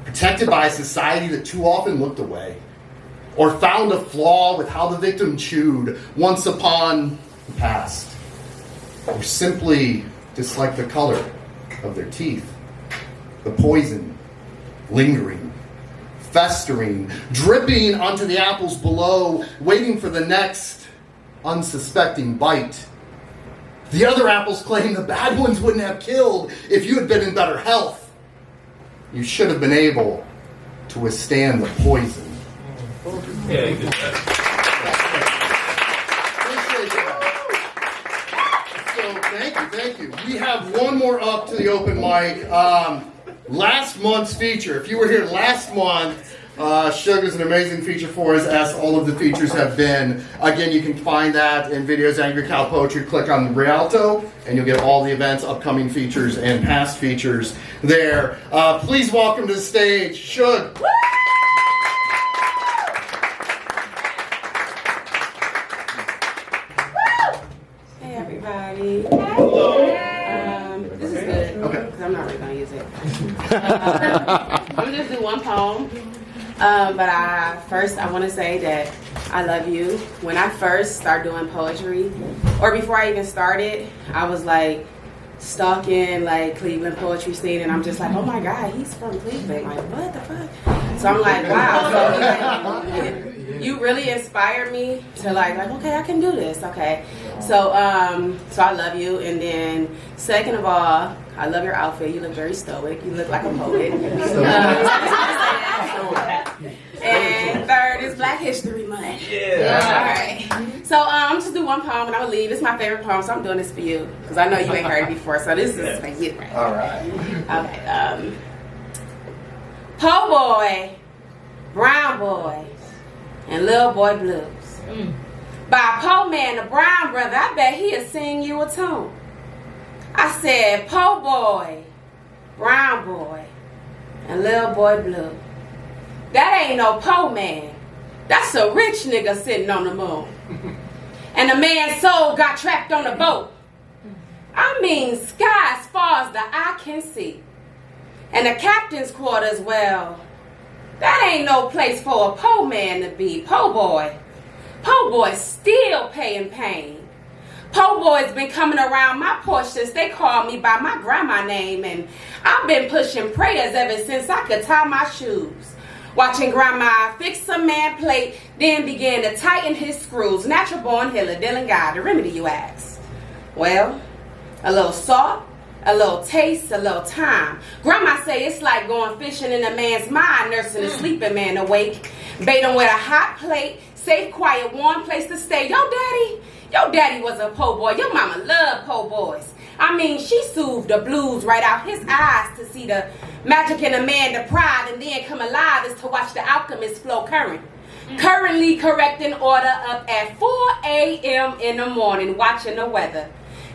Protected by a society that too often looked away, or found a flaw with how the victim chewed once upon the past, or simply disliked the color of their teeth. The poison lingering, festering, dripping onto the apples below, waiting for the next unsuspecting bite. The other apples claim the bad ones wouldn't have killed if you had been in better health. You should have been able to withstand the poison. Yeah, you did that. So thank you. We have one more up to the open mic. Last month's feature. If you were here last month, Sugar's an amazing feature for us, as all of the features have been. Again, you can find that in videos, Angry Cow Poetry. Click on Rialto, and you'll get all the events, upcoming features, and past features there. Please welcome to the stage, Shug. Hey, everybody. This is good. Okay. Because I'm not really going to use it. I'm going to just do one poem. But first, I want to say that I love you. When I first started doing poetry, or before I even started, I was like stalking like Cleveland poetry scene, and I'm just like, oh my God, he's from Cleveland. Like, what the fuck? So I'm like, wow. So you really inspired me to like, okay, I can do this. Okay. So I love you. And then second of all, I love your outfit. You look very stoic. You look like a poet. And third is Black History Month. Yeah. All right. So I'm just do one poem and I'm gonna leave. It's my favorite poem, so I'm doing this for you because I know you ain't heard it before. So this is for you. Right? All right. Okay. Po Boy, Brown Boy, and Little Boy Blues. By Po Man, the Brown brother. I bet he'll sing you a tune. I said, Po Boy, Brown Boy, and Little Boy Blue. That ain't no Po Man. That's a rich nigga sitting on the moon. And the man's soul got trapped on a boat. I mean, sky as far as the eye can see. And the captain's quarters, well, that ain't no place for a Po Man to be. Po Boy. Po Boy's still paying pain. Po Boy's been coming around my porch since they called me by my grandma name, and I've been pushing prayers ever since I could tie my shoes. Watching grandma fix some man plate, then began to tighten his screws. Natural born healer, Dylan God, the remedy you ask. Well, a little salt, a little taste, a little time. Grandma say it's like going fishing in a man's mind, nursing a sleeping man awake. Bait him with a hot plate, safe, quiet, warm place to stay. Your daddy was a po boy. Your mama loved po boys. I mean, she soothed the blues right out his eyes to see the magic in a man, the pride, and then come alive is to watch the alchemist flow current. Currently correcting order up at 4 a.m. in the morning, watching the weather.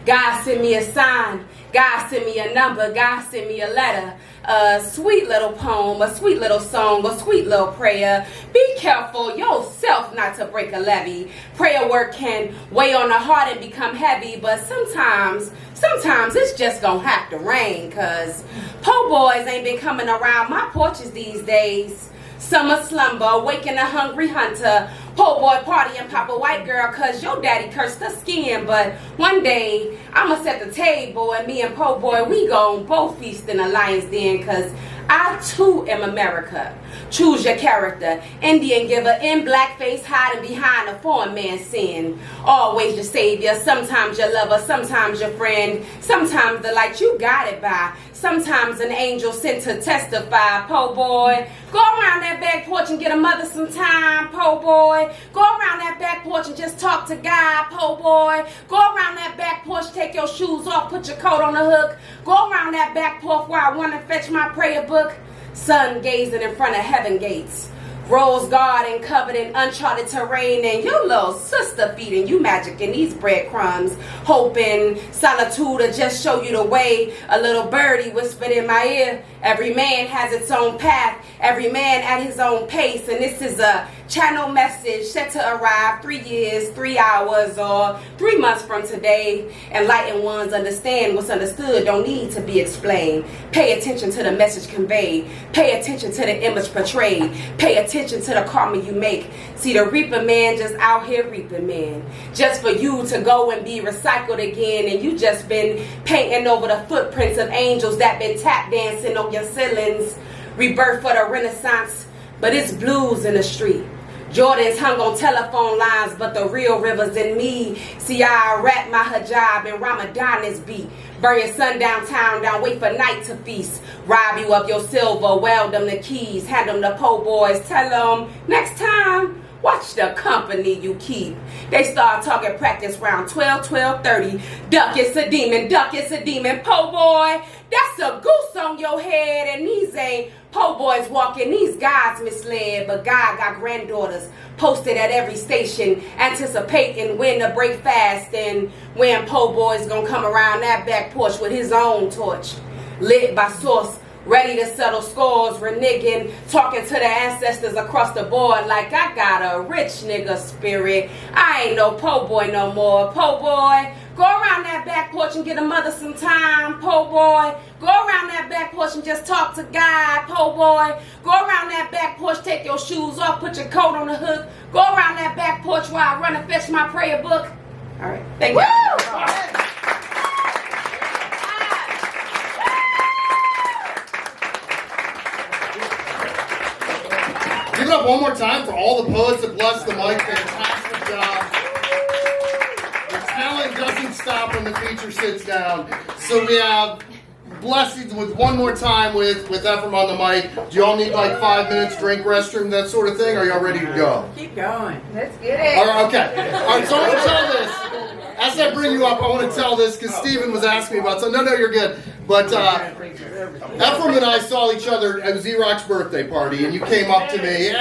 God send me a sign. God send me a number. God send me a letter. A sweet little poem, a sweet little song, a sweet little prayer. Be careful yourself not to break a levee. Prayer work can weigh on the heart and become heavy, but sometimes it's just gonna have to rain, cause po boys ain't been coming around my porches these days. Summer slumber, waking a hungry hunter. Po boy party and pop a white girl, cause your daddy cursed her skin. But one day, I'ma set the table and me and po boy, we gon' both feast in the lion's den, cause I too am America. Choose your character. Indian giver in blackface, hiding behind a foreign man's sin. Always your savior, sometimes your lover, sometimes your friend, sometimes the light you guided by, sometimes an angel sent to testify. Po' boy, go around that back porch and get a mother some time. Po' boy, go around that back porch and just talk to God. Po' boy, go around that back porch, take your shoes off, put your coat on the hook. Go around that back porch where I want to fetch my prayer book. Sun gazing in front of heaven gates. Rose garden covered in uncharted terrain, and your little sister feeding you magic in these breadcrumbs, hoping solitude will just show you the way. A little birdie whispered in my ear, every man has its own path, every man at his own pace, and this is a channel message set to arrive 3 years, 3 hours, or 3 months from today. Enlightened ones understand what's understood don't need to be explained. Pay attention to the message conveyed. Pay attention to the image portrayed. Pay attention to the karma you make. See, the reaper man just out here reaping, man, just for you to go and be recycled again, and you just been painting over the footprints of angels that been tap dancing on your ceilings. Rebirth for the Renaissance, but it's blues in the street. Jordans hung on telephone lines, but the real river's in me. See, I wrap my hijab and Ramadan is beat. Burn your sun downtown, down, wait for night to feast. Rob you of your silver, weld them the keys, hand them the po' boys, tell them next time, watch the company you keep. They start talking practice round 12, 12:30. Duck, it's a demon, duck, it's a demon. Po' boy, that's a goose on your head, and these ain't po' boys walking, these guys misled. But God got granddaughters posted at every station, anticipating when to break fast and when po' boys gonna come around that back porch with his own torch, lit by source, ready to settle scores, reneging, talking to the ancestors across the board like I got a rich nigga spirit. I ain't no po' boy no more. Po' boy, go around that back porch and get a mother some time. Po' boy, go around that back porch and just talk to God. Po' boy, go around that back porch, take your shoes off, put your coat on the hook. Go around that back porch while I run and fetch my prayer book. All right, thank you. Give it up one more time for all the poets that blessed the mic. Fantastic job. The talent doesn't stop when the feature sits down. So we have blessings with one more time with Ephraim on the mic. Do y'all need like 5 minutes, drink, restroom, that sort of thing? Are y'all ready to go? Keep going. Let's get it. All right, okay. All right, so I want to tell this. As I bring you up, I want to tell this because Stephen was asking me about something. No, you're good. But Ephraim and I saw each other at Z-Rock's birthday party, and you came up to me,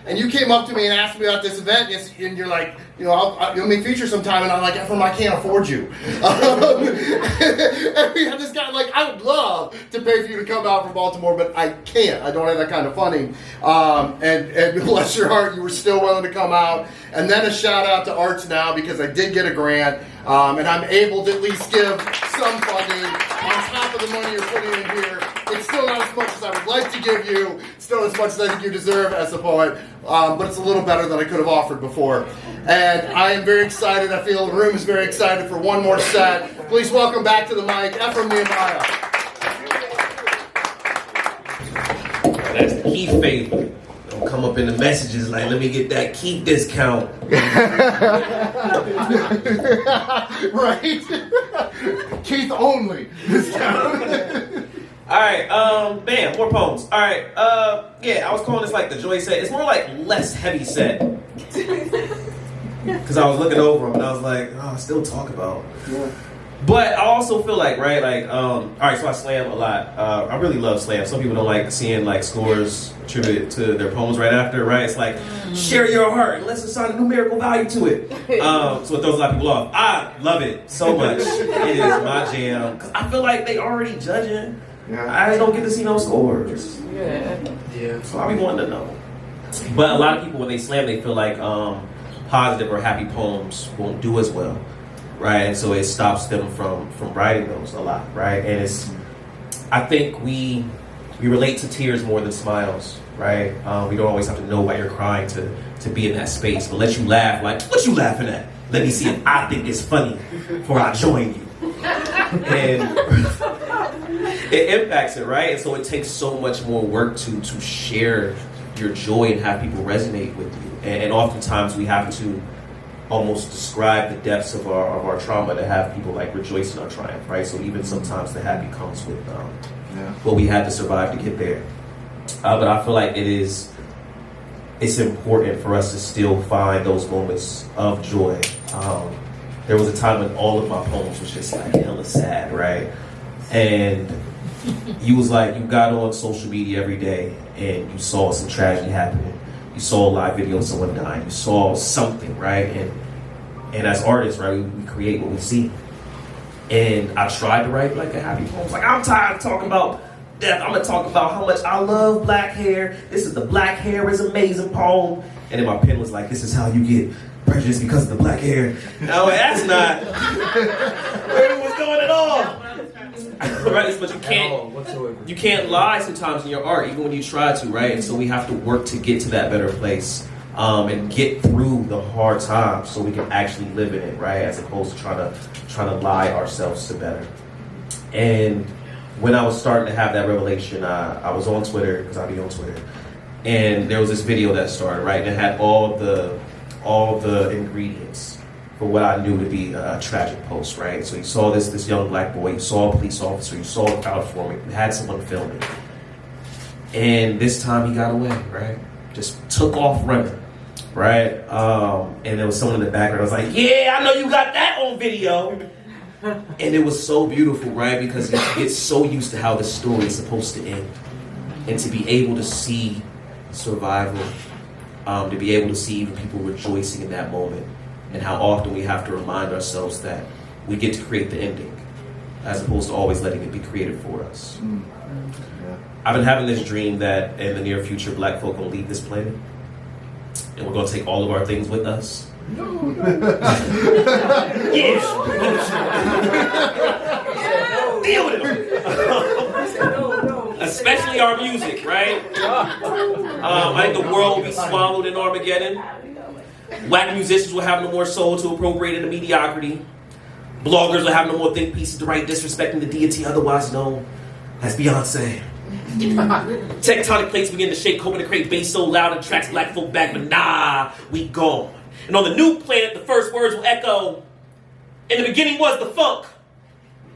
and you came up to me and asked me about this event, and you're like, you know, you'll make feature sometime, and I'm like, Ephraim, I can't afford you. And we had this guy, like, I would love to pay for you to come out from Baltimore, but I can't. I don't have that kind of funding. And bless your heart, you were still willing to come out. And then a shout out to Arts Now, because I did get a grant, and I'm able to at least give some funding on top of the money you're putting in here. It's still not as much as I would like to give you. It's still as much as I think you deserve as a poet, but it's a little better than I could have offered before. And I am very excited. I feel the room is very excited for one more set. Please welcome back to the mic, Ephraim Nehemiah. That's the Keith favor. Don't come up in the messages like, let me get that Keith discount. Right? Keith only discount. Alright, bam, more poems. Alright, yeah, I was calling this like the Joy set. It's more like less heavy set. Because I was looking over them and I was like, oh, I still talk about. Yeah. But I also feel like, right, like, alright, so I slam a lot. I really love slam. Some people don't like seeing like scores attributed to their poems right after, right? It's like, share your heart and let's assign a numerical value to it. So it throws a lot of people off. I love it so much. It is my jam. Because I feel like they already judging. I don't get to see no scores. Yeah. So I be wanting to know. But a lot of people, when they slam, they feel like positive or happy poems won't do as well, right? And so it stops them from writing those a lot, right? And it's, I think we relate to tears more than smiles, right? We don't always have to know why you're crying to be in that space, but let you laugh. Like, what you laughing at? Let me see if I think it's funny before I join you. And it impacts it, right? And so it takes so much more work to share your joy and have people resonate with you. And oftentimes we have to almost describe the depths of our trauma to have people like rejoice in our triumph, right? So even sometimes the happy comes with what we had to survive to get there. But I feel like it's important for us to still find those moments of joy. There was a time when all of my poems was just like hella sad, right? And you was like, you got on social media every day and you saw some tragedy happening. You saw a live video of someone dying. You saw something, right? And as artists, right, we create what we see. And I tried to write like a happy poem. Like, I'm tired of talking about death. I'm gonna talk about how much I love black hair. This is the Black Hair is Amazing poem. And then my pen was like, this is how you get prejudice because of the black hair. No, that's not what's going at all. Right, but you can't lie sometimes in your art, even when you try to, right? And so we have to work to get to that better place and get through the hard times so we can actually live in it, right? As opposed to trying to lie ourselves to better. And when I was starting to have that revelation, I was on Twitter, because I be on Twitter, and there was this video that started, right? And it had all the ingredients for what I knew to be a tragic post, right? So you saw this young black boy, you saw a police officer, you saw a crowd forming, you had someone filming. And this time he got away, right? Just took off running, right? And there was someone in the background. I was like, yeah, I know you got that on video. And it was so beautiful, right? Because you get so used to how the story is supposed to end. And to be able to see survival, to be able to see even people rejoicing in that moment, and how often we have to remind ourselves that we get to create the ending, as opposed to always letting it be created for us. Yeah. I've been having this dream that in the near future, black folk will leave this planet, and we're going to take all of our things with us. Yes. Deal with it. Especially our music, right? I think the world will be swallowed in Armageddon. Black musicians will have no more soul to appropriate into mediocrity. Bloggers will have no more think pieces to write disrespecting the deity otherwise known as Beyonce. Tectonic plates begin to shake, hoping to create bass so loud it attracts black folk back, but nah, we gone. And on the new planet, the first words will echo, in the beginning was the funk,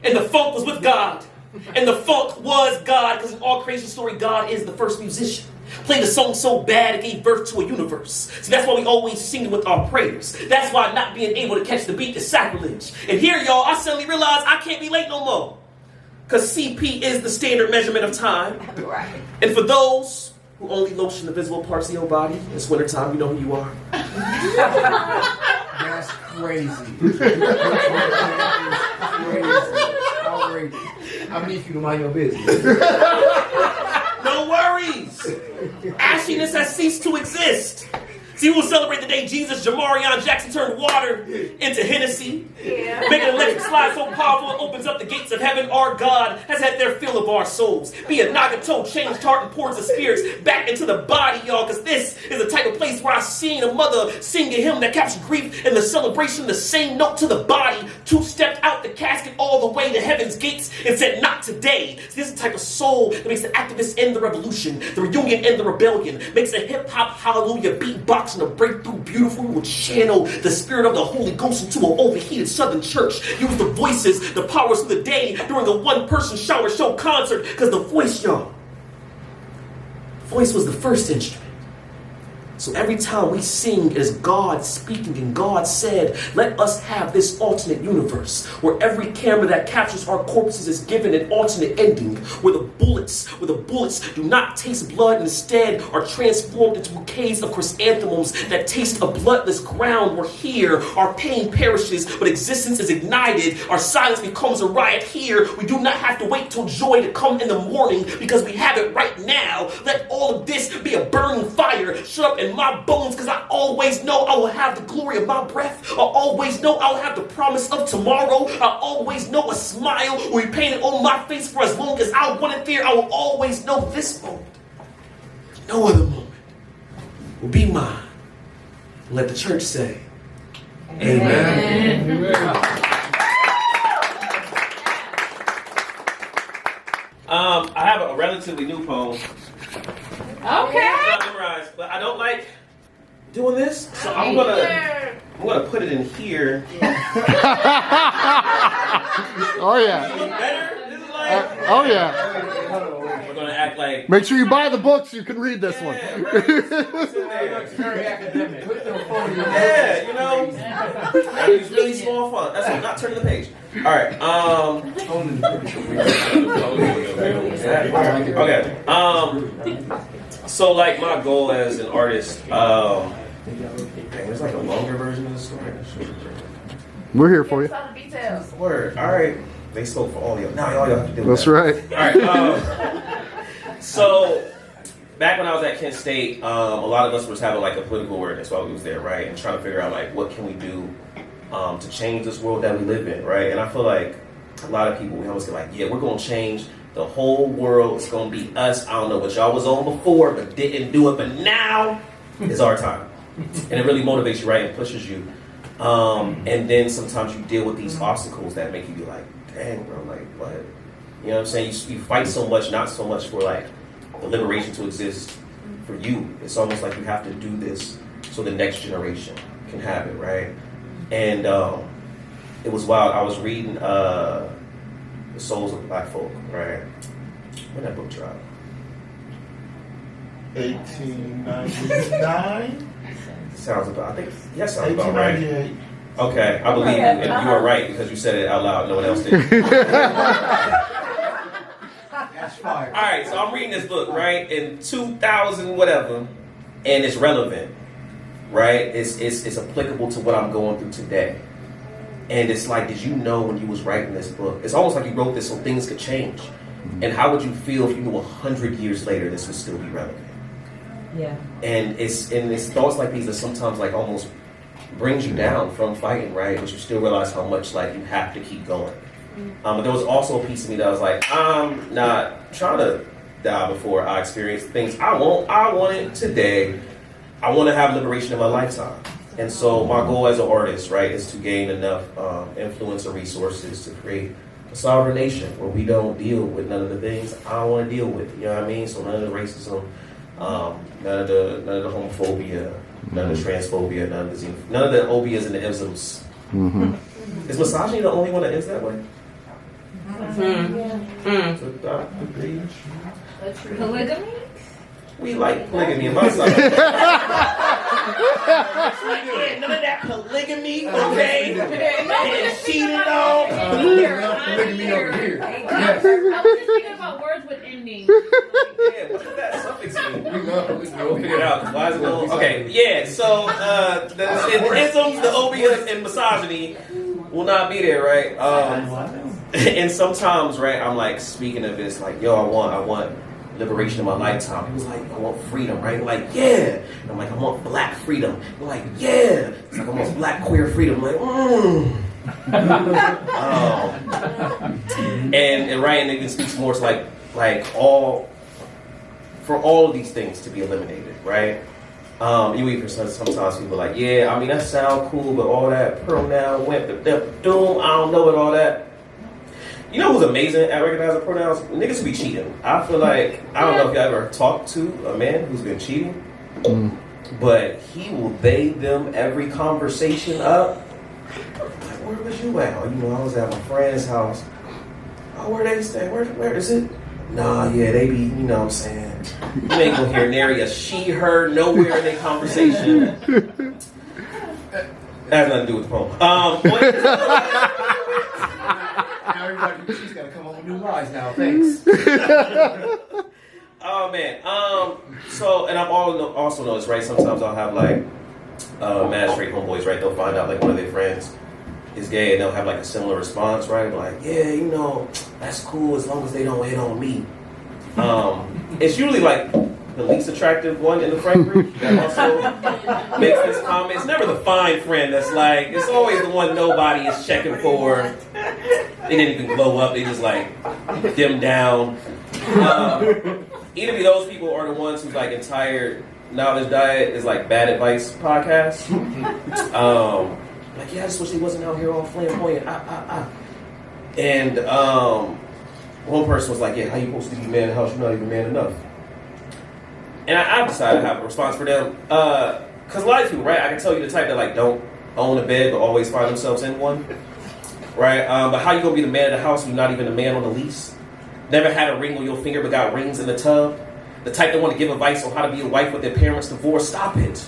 and the funk was with God, and the funk was God, because in all creation story, God is the first musician. Played a song so bad it gave birth to a universe. So that's why we always sing it with our prayers. That's why not being able to catch the beat is sacrilege. And here, y'all, I suddenly realized I can't be late no more. Because CP is the standard measurement of time. Right. And for those who only lotion the visible parts of your body, it's wintertime, you know who you are. That's crazy. Outrageous. I need you to mind your business. No worries. Ashiness has ceased to exist. See, we will celebrate the day Jesus Jamarion Jackson turned water into Hennessy. Yeah. Making an electric slide so powerful it opens up the gates of heaven. Our God has had their fill of our souls. Be it Nagato, changed heart and pours the spirits back into the body, y'all. Because this is the type of place where I seen a mother sing a hymn that captured grief and the celebration, the same note to the body. Two-stepped out the casket all the way to heaven's gates and said, not today. So this is the type of soul that makes the activists end the revolution, the reunion end the rebellion, makes a hip-hop hallelujah beatbox and a breakthrough beautiful, will channel the spirit of the Holy Ghost into an overheated Southern church. Use the voices, the powers of the day during a one-person shower show concert, because the voice, y'all, voice was the first instrument. So every time we sing, it is God speaking, and God said, let us have this alternate universe where every camera that captures our corpses is given an alternate ending, where the bullets do not taste blood, and instead are transformed into bouquets of chrysanthemums that taste a bloodless ground, where here our pain perishes, but existence is ignited. Our silence becomes a riot. Here we do not have to wait till joy to come in the morning, because we have it right now. Let all of this be a burning fire. Shut up in my bones, because I always know I will have the glory of my breath. I always know I will have the promise of tomorrow. I always know a smile will be painted on my face for as long as I want it there. I will always know this moment, no other moment, will be mine. Let the church say, amen. relatively new poem. Okay. Not memorized, but I don't like doing this, so I'm gonna put it in here. Oh yeah. Better? This is like. Oh yeah. We're gonna act like. Make sure you buy the books so you can read this one. It's very academic. Yeah, you know. I use really small font. That's not turning the page. All right. Okay. So like my goal as an artist, dang, there's like a longer version of the story. We're here for you. Word. All right. They spoke for all y'all. Now y'all have to do That's that. right. All right. So back when I was at Kent State, a lot of us was having like a political awareness while we was there, right? And trying to figure out like what can we do to change this world that we live in, right? And I feel like a lot of people, we always get like, yeah, we're going to change the whole world. It's going to be us. I don't know what y'all was on before, but didn't do it. But now is our time. And it really motivates you, right? And pushes you. And then sometimes you deal with these obstacles that make you be like, dang, bro, like, what? You know what I'm saying? You fight so much, not so much for like the liberation to exist for you. It's almost like you have to do this so the next generation can have it, right? And it was wild. I was reading The Souls of Black Folk, right? When that book dropped? 1899? Sounds about, I think, yeah, sounds about right. 1898. Okay, I believe you, and you were right because you said it out loud. No one else did. That's fire. All right, so I'm reading this book, right, in 2000 whatever, and it's relevant, right? It's applicable to what I'm going through today. And it's like, did you know when you was writing this book? It's almost like you wrote this so things could change. And how would you feel if you knew 100 years later this would still be relevant? Yeah. And it's thoughts like these that sometimes like almost brings you down from fighting, right? But you still realize how much like you have to keep going. But there was also a piece of me that was like, I'm not trying to die before I experience things I want it today. I want to have liberation in my lifetime. And so my goal as an artist, right, is to gain enough influence and resources to create a sovereign nation where we don't deal with none of the things I don't want to deal with. You know what I mean? So none of the racism, none of the homophobia, none of the transphobia, none of the obias and the isms. Mm-hmm. Is misogyny the only one that is that way? Polygamy? We like polygamy in my side. None of that polygamy, okay? And cheating on. Polygamy over here. I was just thinking about words with endings. Yeah, what does that suffix mean? We'll figure it out. Why is it going? Okay, yeah, so the isms, the obias, and misogyny will not be there, right? And sometimes, right, I'm like speaking of this, like, yo, I want liberation in my lifetime. He was like, I want freedom, right? I'm like, yeah. And I'm like, I want black freedom. I'm like, yeah. It's like, I want black queer freedom. I'm like, and right, and it speaks more to like all for all of these things to be eliminated, right? You even sometimes people are like, yeah, I mean that sound cool, but all that pronoun went doom, I don't know what all that. You know who's amazing at recognizing pronouns? Niggas who be cheating. I feel like, I don't know if you ever talked to a man who's been cheating, but he will they, them, every conversation up. Like, where was you at? Oh, you know, I was at my friend's house. Oh, where they stay? Where is it? Nah, yeah, they be, you know what I'm saying. You ain't gonna hear nary a she, her, nowhere in their conversation. That has nothing to do with the poem. Now everybody, she's got to come up with new lies now. Thanks. Oh man. So, and I've also noticed, right? Sometimes I'll have like mad straight homeboys, right? They'll find out like one of their friends is gay, and they'll have like a similar response, right? Like, yeah, you know, that's cool as long as they don't hit on me. It's usually like the least attractive one in the friend group that also makes this comment. It's never the fine friend that's like, it's always the one nobody is checking for. They didn't even glow up, they just like dim down. Either those people are the ones whose like entire knowledge diet is like bad advice podcast. Like, yeah, I just wish he wasn't out here all flamboyant. And One person was like, yeah, how you supposed to be man in the house? You're not even man enough. And I decided to have a response for them. Because a lot of people, right, I can tell you the type that like don't own a bed but always find themselves in one. Right? But how you going to be the man of the house when you're not even a man on the lease? Never had a ring on your finger but got rings in the tub? The type that want to give advice on how to be a wife with their parents divorced? Stop it.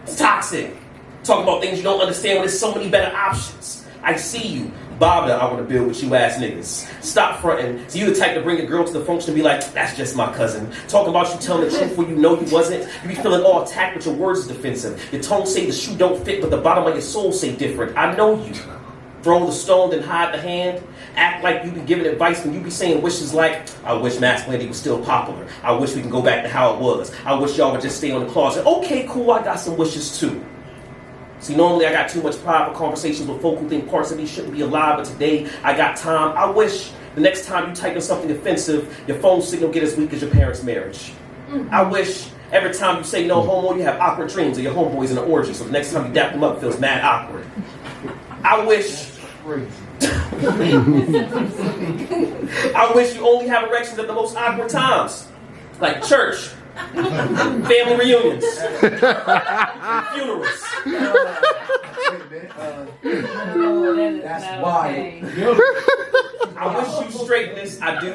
It's toxic. Talking about things you don't understand when there's so many better options. I see you. Bob that I want to build with you ass niggas. Stop fronting. So you the type to bring a girl to the function and be like, that's just my cousin. Talking about you telling the truth when you know you wasn't. You be feeling all attacked but your words is defensive. Your tongue say the shoe don't fit but the bottom of your soul say different. I know you. Throw the stone then hide the hand. Act like you be giving advice when you be saying wishes like, I wish masculinity was still popular. I wish we can go back to how it was. I wish y'all would just stay on the closet. Okay, cool, I got some wishes too. See, normally I got too much pride for conversations with folk who think parts of me shouldn't be alive, but today I got time. I wish the next time you type in something offensive, your phone signal get as weak as your parents' marriage. I wish every time you say no homo, you have awkward dreams of your homeboys in an orgy, so the next time you dap them up, it feels mad awkward. I wish... I wish you only have erections at the most awkward times. Like church, family reunions, funerals. That's why. I wish you straightness, I do.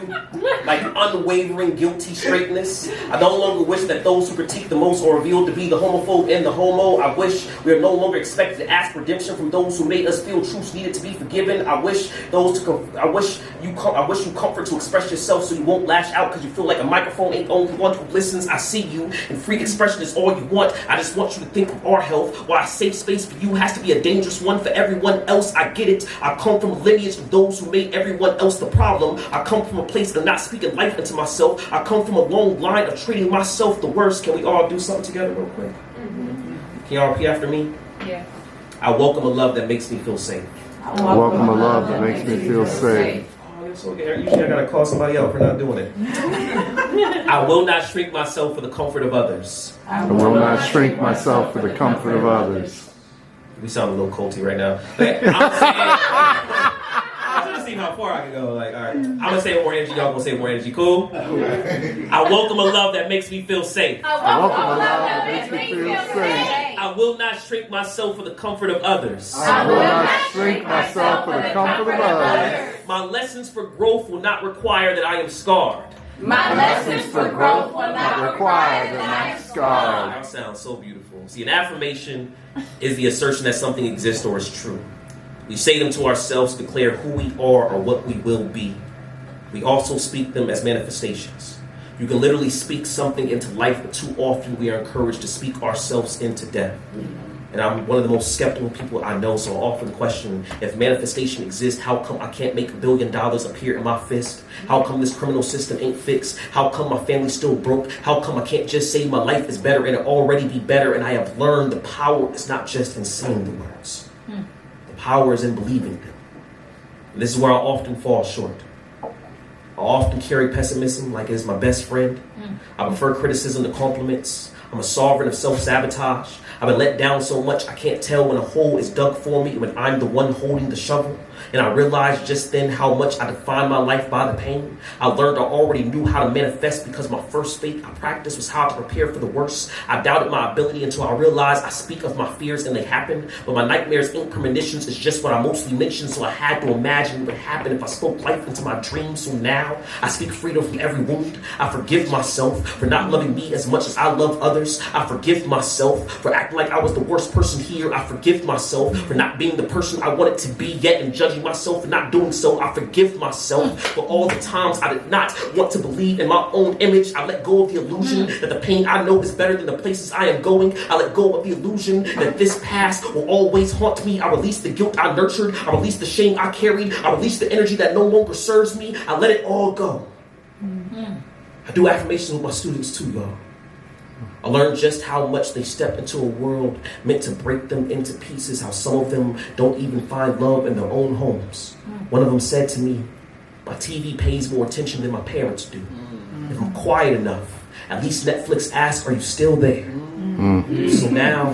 Like unwavering, guilty straightness. I no longer wish that those who critique the most are revealed to be the homophobe and the homo. I wish we are no longer expected to ask redemption from those who made us feel truths needed to be forgiven. I wish you comfort to express yourself so you won't lash out because you feel like a microphone ain't the only one who listens. I see you, and free expression is all you want. I just want you to think of our health. While a safe space for you has to be a dangerous one for everyone else. I get it. I come from a lineage of those who made everyone else the problem. I come from a place of not speaking life into myself. I come from a long line of treating myself the worst. Can we all do something together real quick? Can y'all repeat after me? Yeah. I welcome a love that makes me feel safe. I welcome a love that makes me feel safe. So usually I gotta call somebody out for not doing it. I will not shrink myself for the comfort of others. I will not shrink myself for the comfort of others. We sound a little culty right now. I'm trying to see how far I can go. Like, all right, I'm gonna say more energy. Y'all gonna say more energy. Cool. I welcome a love that makes me feel safe. I welcome a love that makes me feel safe. I will not shrink myself for the comfort of others. I will not shrink myself for the comfort of others. My lessons for growth will not require that I am scarred. My lessons for growth will not require that I am scarred. That sounds so beautiful. See, an affirmation is the assertion that something exists or is true. We say them to ourselves to declare who we are or what we will be. We also speak them as manifestations. You can literally speak something into life, but too often we are encouraged to speak ourselves into death. And I'm one of the most skeptical people I know, so I often question, if manifestation exists, how come I can't make $1 billion appear in my fist? How come this criminal system ain't fixed? How come my family's still broke? How come I can't just say my life is better and it already be better? And I have learned the power is not just in saying the words. The power is in believing them. And this is where I often fall short. I often carry pessimism like it is my best friend. I prefer criticism to compliments. I'm a sovereign of self-sabotage. I've been let down so much I can't tell when a hole is dug for me when I'm the one holding the shovel. And I realized just then how much I defined my life by the pain. I learned I already knew how to manifest because my first faith I practiced was how to prepare for the worst. I doubted my ability until I realized I speak of my fears and they happen. But my nightmares ain't premonitions, it's just what I mostly mentioned. So I had to imagine what would happen if I spoke life into my dreams. So now I speak freedom from every wound. I forgive myself for not loving me as much as I love others. I forgive myself for acting like I was the worst person here. I forgive myself for not being the person I wanted to be yet and judging myself for not doing so. I forgive myself for all the times I did not want to believe in my own image. I let go of the illusion that the pain I know is better than the places I am going. I let go of the illusion that this past will always haunt me. I release the guilt I nurtured. I release the shame I carried. I release the energy that no longer serves me. I let it all go. I do affirmations with my students too, y'all. I learned just how much they step into a world meant to break them into pieces, how some of them don't even find love in their own homes. One of them said to me, my TV pays more attention than my parents do. If I'm quiet enough, at least Netflix asks, are you still there? So now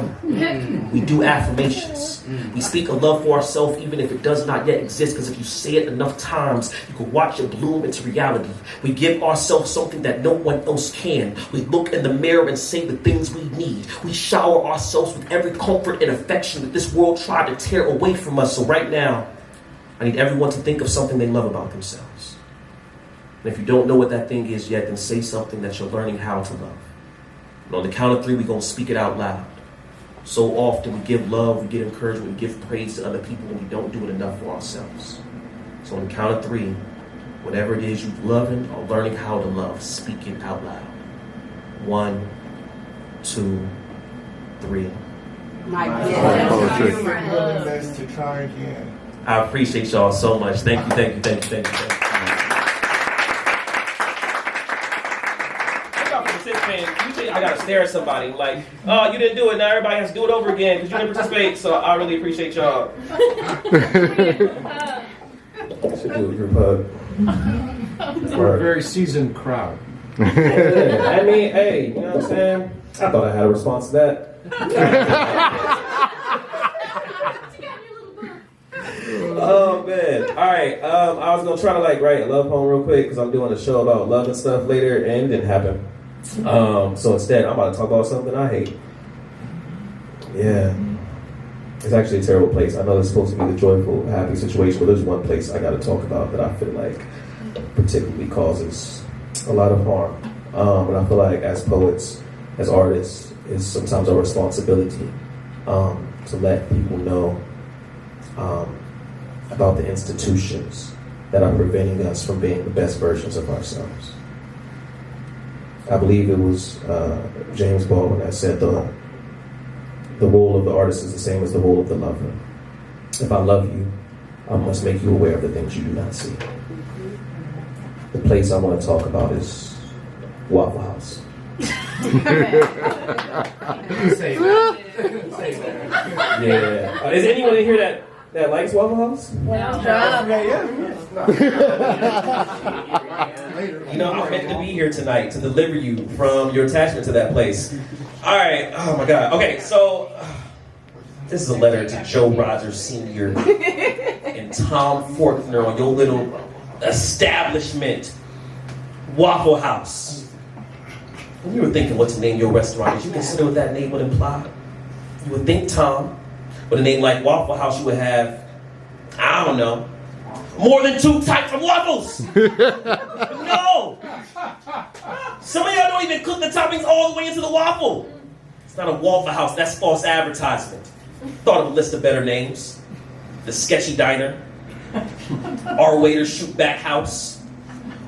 we do affirmations. We speak a love for ourselves even if it does not yet exist, because if you say it enough times, you can watch it bloom into reality. We give ourselves something that no one else can. We look in the mirror and say the things we need. We shower ourselves with every comfort and affection that this world tried to tear away from us. So right now, I need everyone to think of something they love about themselves. And if you don't know what that thing is yet, then say something that you're learning how to love. And on the count of 3, we're going to speak it out loud. So often we give love, we give encouragement, we give praise to other people, and we don't do it enough for ourselves. So on the count of 3, whatever it is you're loving or learning how to love, speak it out loud. 1, 2, 3. My willingness to try again. I appreciate y'all so much. Thank you, thank you, thank you, thank you, thank you. I gotta stare at somebody like, oh, you didn't do it. Now everybody has to do it over again because you didn't participate. So I really appreciate y'all. Should do a group hug. We're a very seasoned crowd. Yeah, I mean, hey, you know what I'm saying? I thought I had a response to that. Oh man! All right, I was gonna try to write a love poem real quick because I'm doing a show about love and stuff later, and it didn't happen. So instead, I'm about to talk about something I hate. Yeah, it's actually a terrible place. I know it's supposed to be the joyful, happy situation, but there's one place I got to talk about that I feel like particularly causes a lot of harm. And I feel like as poets, as artists, it's sometimes our responsibility to let people know about the institutions that are preventing us from being the best versions of ourselves. I believe it was James Baldwin that said the role of the artist is the same as the role of the lover. If I love you, I must make you aware of the things you do not see. The place I want to talk about is Waffle House. Say that. Yeah. Is anyone in here that likes Waffle House? You know, I'm meant to be here tonight to deliver you from your attachment to that place. All right. Oh my God. Okay, so this is a letter to Joe Rogers Sr. and Tom Forkner on your little establishment, Waffle House. When you were thinking what to name your restaurant, did you consider what that name would imply? You would think, Tom, with a name like Waffle House, you would have, I don't know, more than 2 types of waffles. No. Some of y'all don't even cook the toppings all the way into the waffle. It's not a Waffle House. That's false advertisement. Thought of a list of better names. The Sketchy Diner. Our Waiter Shoot Back House.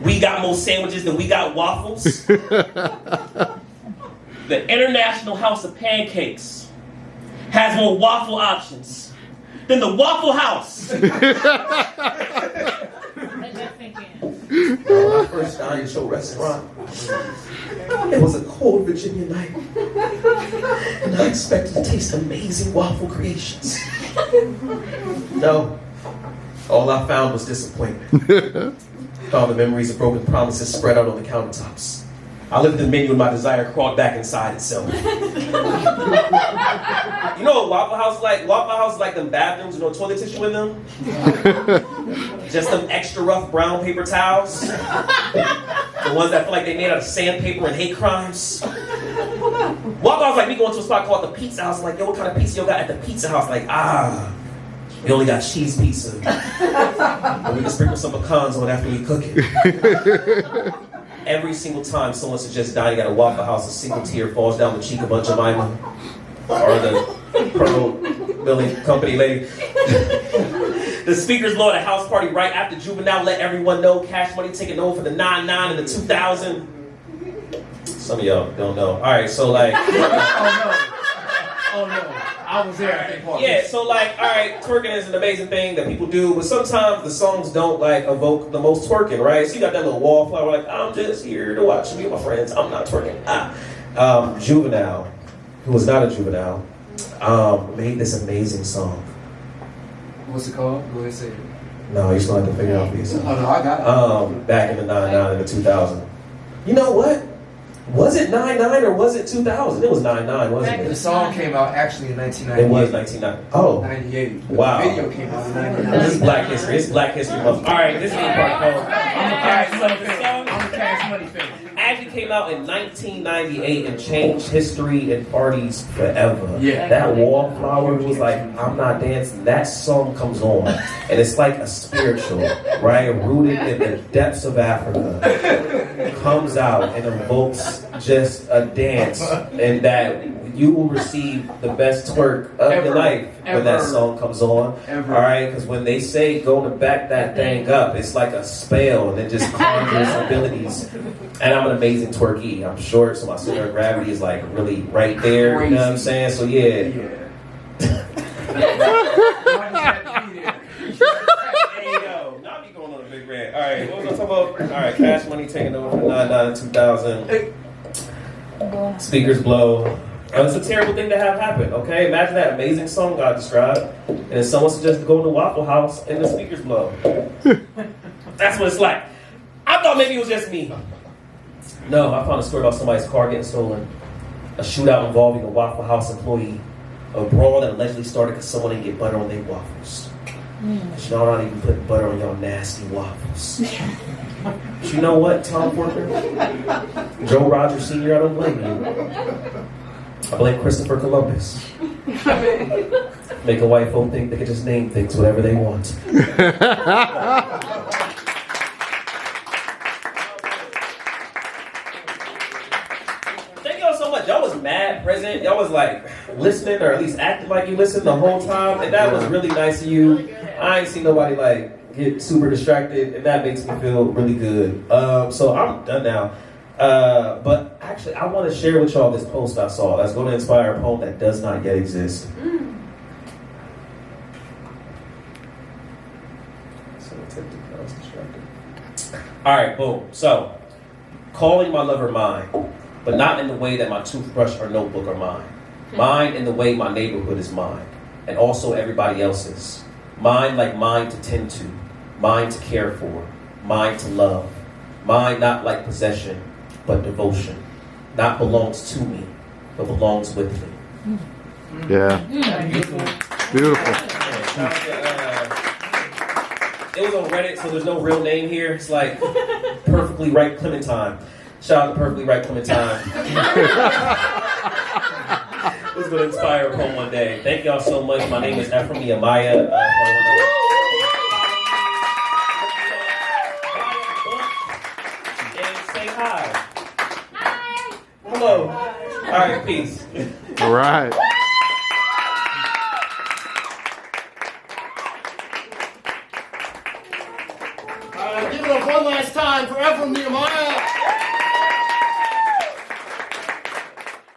We got more sandwiches than we got waffles. The International House of Pancakes has more waffle options than the Waffle House. When I first dined at your restaurant, it was a cold Virginia night, and I expected to taste amazing waffle creations. No, all I found was disappointment. Found the memories of broken promises spread out on the countertops. I looked at the menu and my desire crawled back inside itself. You know what Waffle House is like? Waffle House is like them bathrooms with no toilet tissue in them. Just them extra rough brown paper towels. The ones that feel like they made out of sandpaper and hate crimes. Waffle House is like me going to a spot called the Pizza House. I'm like, yo, what kind of pizza you got at the Pizza House? Like, we only got cheese pizza. And we can sprinkle some pecans on after we cook it. Every single time someone suggests dining at a Waffle House, a single tear falls down the cheek of Aunt Jemima or the Purple Billing Company lady. The speakers law at a house party right after Juvenile let everyone know Cash Money taking over for the 99 and the 2000. Some of y'all don't know. All right, so like... Oh no. I was there. Yeah, so like, all right, twerking is an amazing thing that people do, but sometimes the songs don't like evoke the most twerking, right? So you got that little wallflower, like, I'm just here to watch me and my friends. I'm not twerking. Juvenile, who was not a juvenile, made this amazing song. What's it called? Go ahead and say it. No, you still have to figure it out for yourself. Oh no, I got it. Back in the 99 and the 2000. You know what? Was it 99 or was it 2000? It was 99, wasn't it? The song came out actually in 1998. It was 1990. Oh. 98. Wow. The video came out in 99. This is Black History. It's Black History Month. All right, this is the part code. All right, so the song I'm a Cash Money fan. actually came out in 1998 and changed history and parties forever. Yeah. That Wallflower was like, I'm not dancing. That song comes on, and it's like a spiritual, right? Rooted in the depths of Africa. Comes out and evokes just a dance, and that you will receive the best twerk of your life when that song comes on. All right, because when they say go to back that thing up, it's like a spell, and it just conjures abilities. And I'm an amazing twerky. I'm short, so my center of gravity is like really right there. You know what I'm saying? So yeah. All right, what was I talking about? All right, Cash Money taking over from 99 2000. Speakers blow. It's a terrible thing to have happen, okay? Imagine that amazing song God described, and then someone suggests to go to Waffle House and the speakers blow. That's what it's like. I thought maybe it was just me. No, I found a story about somebody's car getting stolen, a shootout involving a Waffle House employee, a brawl that allegedly started because someone didn't get butter on their waffles. But y'all not even putting butter on y'all nasty waffles. But you know what, Tom Porter? Joe Rogers Sr., I don't blame you. I blame Christopher Columbus. Making white folk think they can just name things whatever they want. Thank y'all so much. Y'all was mad present. Y'all was like listening, or at least acting like you listened the whole time. And that was really nice of you. I ain't seen nobody like get super distracted, and that makes me feel really good. So I'm done now. But actually, I want to share with y'all this post I saw that's going to inspire a poem that does not yet exist. All right, boom. So, calling my lover mine, but not in the way that my toothbrush or notebook are mine. Mine in the way my neighborhood is mine, and also everybody else's. Mine like mine to tend to, mine to care for, mine to love. Mine not like possession, but devotion. Not belongs to me, but belongs with me. Yeah. Beautiful. It was on Reddit, so there's no real name here. It's like Perfectly Right Clementine. Shout out to Perfectly Right Clementine. It was going to inspire a poem one day. Thank y'all so much. My name is Ephraim Nehemiah. And say hi. Hi. Hello. All right, peace. All right. Give it up one last time for Ephraim Nehemiah.